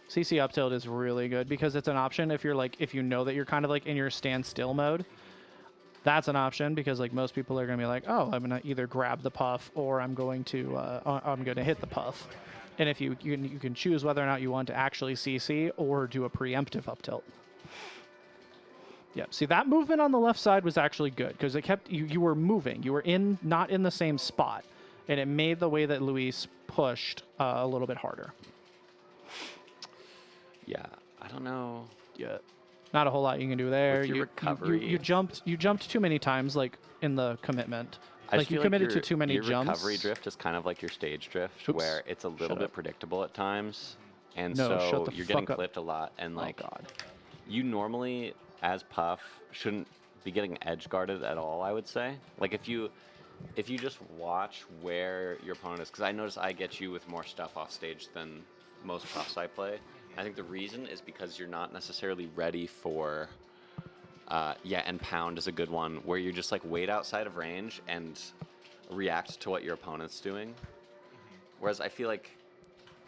CC up tilt is really good because it's an option if you're like, if you know that you're kind of like in your standstill mode. That's an option because like most people are gonna be like, oh, I'm gonna either grab the puff or I'm going to hit the puff. And if you can choose whether or not you want to actually CC or do a preemptive up tilt. Yeah, see that movement on the left side was actually good because it kept you were moving. You were not in the same spot. And it made the way that Luis pushed a little bit harder. Yeah, I don't know. Yeah, not a whole lot you can do there. With your recovery. You jumped too many times, like in the commitment. Like you committed to too many your jumps. Your recovery drift is kind of like your stage drift, Oops. where it's a little bit predictable at times, and No, so shut the you're getting fuck up. clipped a lot. And like, Oh God. you normally, as Puff, shouldn't be getting edge guarded at all. I would say, like if you just watch where your opponent is, because I notice I get you with more stuff off stage than most Puffs I play. I think the reason is because you're not necessarily ready for, and pound is a good one, where you just like wait outside of range and react to what your opponent's doing. Whereas I feel like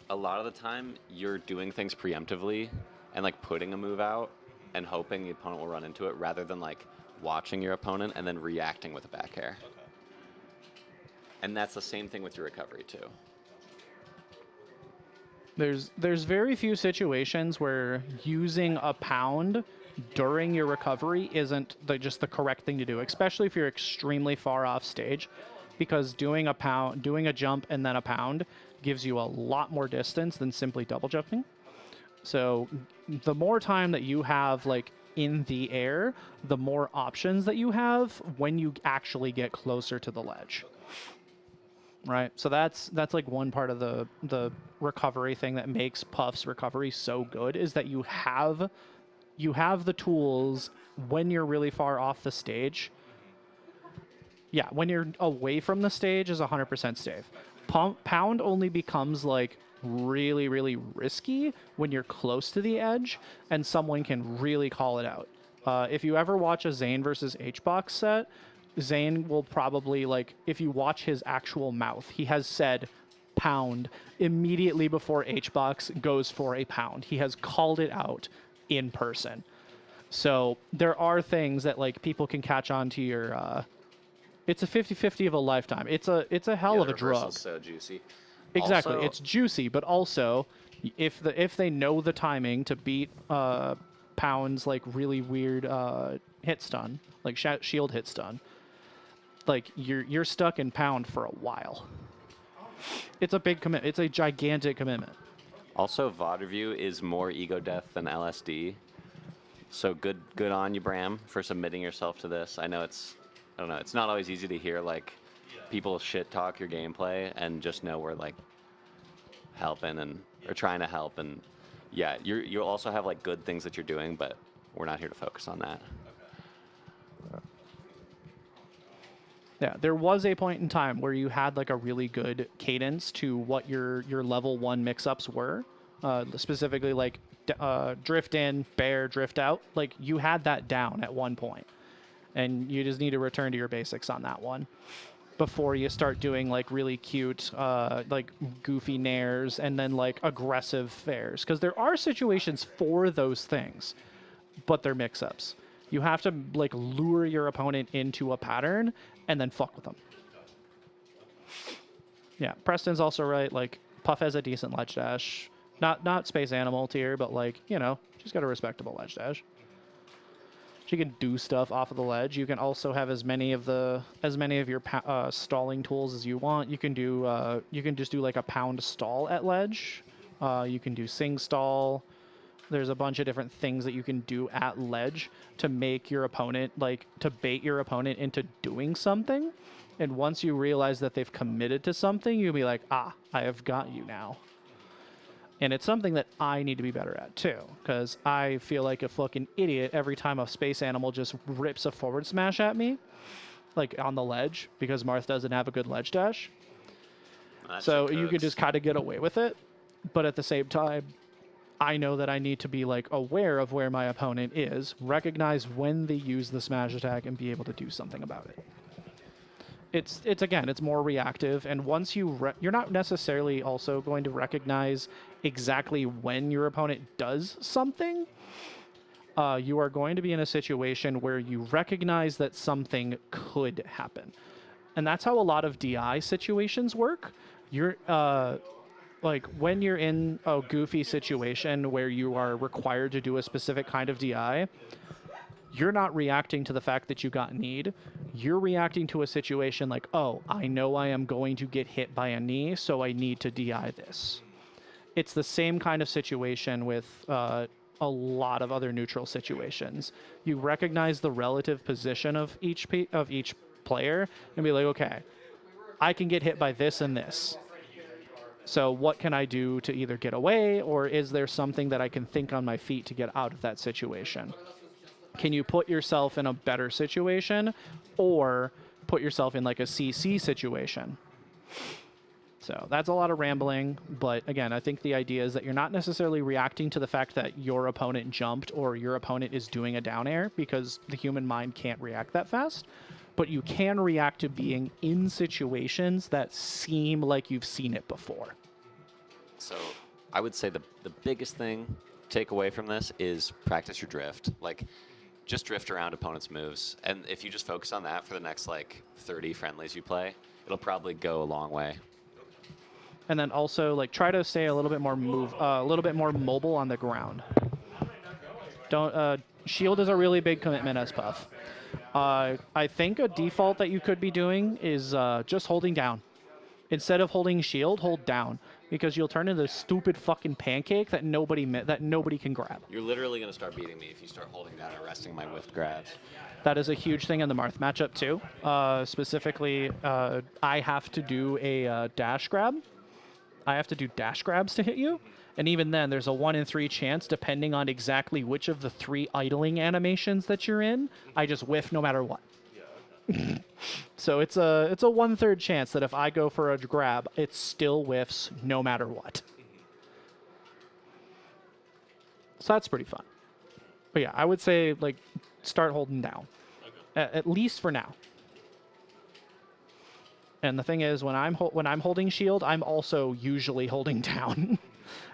a lot of the time you're doing things preemptively and like putting a move out and hoping the opponent will run into it rather than like watching your opponent and then reacting with a back air. And that's the same thing with your recovery too. There's very few situations where using a pound during your recovery isn't just the correct thing to do, especially if you're extremely far off stage, because doing a jump and then a pound gives you a lot more distance than simply double jumping. So the more time that you have like in the air, the more options that you have when you actually get closer to the ledge. Right, so that's like one part of the recovery thing that makes Puff's recovery so good is that you have the tools when you're really far off the stage. Yeah, when you're away from the stage is 100% safe. Pound only becomes like really, really risky when you're close to the edge and someone can really call it out. If you ever watch a Zane versus H-Box set, Zane will probably, like, if you watch his actual mouth, he has said pound immediately before H-Box goes for a pound. He has called it out in person. So there are things that, like, people can catch on to your, it's a 50-50 of a lifetime. It's a hell of a drug. So juicy. Exactly. Also, it's juicy, but also if they know the timing to beat Pound's, like, really weird hit stun, like shield hit stun, like you're stuck in Pound for a while. It's a big commitment. It's a gigantic commitment. Also, VOD review is more ego death than LSD. So good on you, Bram, for submitting yourself to this. I know it's not always easy to hear like people shit talk your gameplay and just know we're like helping or trying to help, and yeah, you'll also have like good things that you're doing, but we're not here to focus on that. Yeah, there was a point in time where you had like a really good cadence to what your level 1 mix-ups were, specifically like drift in, bear, drift out. Like you had that down at one point, and you just need to return to your basics on that one before you start doing like really cute, like goofy nairs and then like aggressive fairs. Because there are situations for those things, but they're mix-ups. You have to like lure your opponent into a pattern and then fuck with them. Yeah, Preston's also right. Like Puff has a decent ledge dash, not Space Animal tier, but like, you know, she's got a respectable ledge dash. she can do stuff off of the ledge. You can also have as many of your stalling tools as you want. You can just do like a pound stall at ledge. You can do sing stall. There's a bunch of different things that you can do at ledge to make your opponent, to bait your opponent into doing something. And once you realize that they've committed to something, you'll be like, I have got you now. And it's something that I need to be better at too, because I feel like a fucking idiot every time a space animal just rips a forward smash at me, like on the ledge, because Marth doesn't have a good ledge dash. So you can just kind of get away with it. But at the same time, I know that I need to be like aware of where my opponent is, recognize when they use the smash attack, and be able to do something about it. It's more reactive, and once you're not necessarily also going to recognize exactly when your opponent does something. You are going to be in a situation where you recognize that something could happen, and that's how a lot of DI situations work. You're like when you're in a goofy situation where you are required to do a specific kind of DI. You're not reacting to the fact that you got kneed. You're reacting to a situation like, oh, I know I am going to get hit by a knee, so I need to DI this. It's the same kind of situation with a lot of other neutral situations. You recognize the relative position of each player and be like, okay, I can get hit by this and this. So what can I do to either get away, or is there something that I can think on my feet to get out of that situation? Can you put yourself in a better situation, or put yourself in like a CC situation? So that's a lot of rambling, but again, I think the idea is that you're not necessarily reacting to the fact that your opponent jumped or your opponent is doing a down air, because the human mind can't react that fast, but you can react to being in situations that seem like you've seen it before. So I would say the biggest thing take away from this is practice your drift. Like, just drift around opponents' moves, and if you just focus on that for the next like 30 friendlies you play, it'll probably go a long way. And then also like try to stay a little bit more mobile on the ground. Don't shield is a really big commitment as Puff. I think a default that you could be doing is just holding down. Instead of holding shield, hold down, because you'll turn into a stupid fucking pancake that nobody can grab. You're literally going to start beating me if you start holding down and arresting my whiffed grabs. That is a huge thing in the Marth matchup too. Specifically, I have to do a dash grab. I have to do dash grabs to hit you. And even then, there's a 1 in 3 chance, depending on exactly which of the 3 idling animations that you're in, I just whiff no matter what. So it's a 1/3 chance that if I go for a grab, it still whiffs no matter what. So that's pretty fun. But yeah, I would say like start holding down, at least for now. And the thing is, when I'm holding shield, I'm also usually holding down.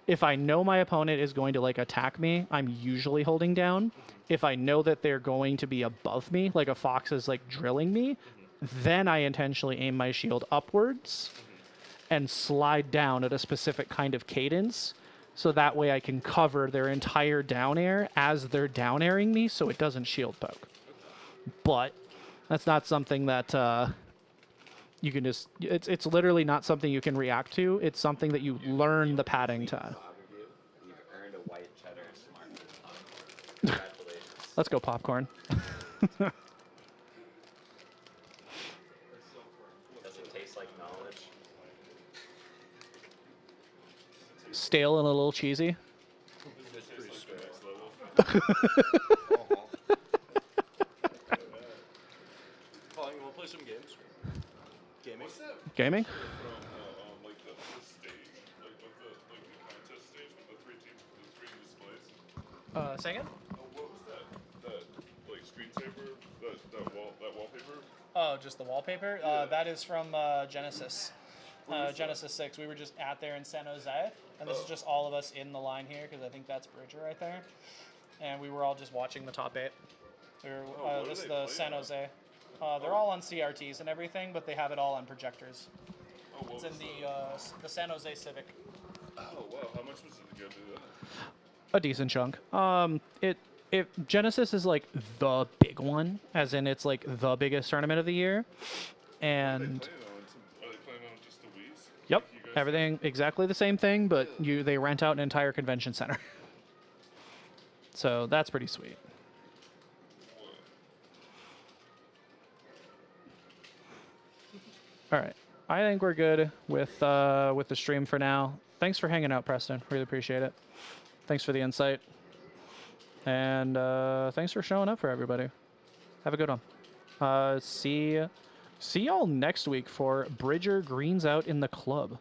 If I know my opponent is going to like attack me, I'm usually holding down. If I know that they're going to be above me, like a fox is like drilling me, then I intentionally aim my shield upwards and slide down at a specific kind of cadence, so that way I can cover their entire down air as they're down airing me, so it doesn't shield poke. But that's not something that you can just, it's literally not something you can react to. It's something that you learn the padding to. You've earned a white cheddar smart. Congratulations. Let's go, popcorn. Does it taste like knowledge? Stale and a little cheesy. Paul, you want to play some games? Gaming? Gaming? Like the stage, like the contest stage with the 3 teams, the 3 displays. Say again? What was that like screensaver, that wallpaper? Oh, just the wallpaper? That is from Genesis. Genesis 6. We were just out there in San Jose, and this is just all of us in the line here, because I think that's Bridger right there. And we were all just watching the top 8. This is the San Jose. They're all on CRTs and everything, but they have it all on projectors. It's in the San Jose Civic. Oh wow! How much was it to go do that? A decent chunk. if Genesis is like the big one, as in it's like the biggest tournament of the year, and Are they playing on just the Wii's? yep, everything exactly the same thing, but they rent out an entire convention center. So that's pretty sweet. All right, I think we're good with the stream for now. Thanks for hanging out, Preston. Really appreciate it. Thanks for the insight. And thanks for showing up for everybody. Have a good one. See y'all next week for Bridger Greens Out in the Club.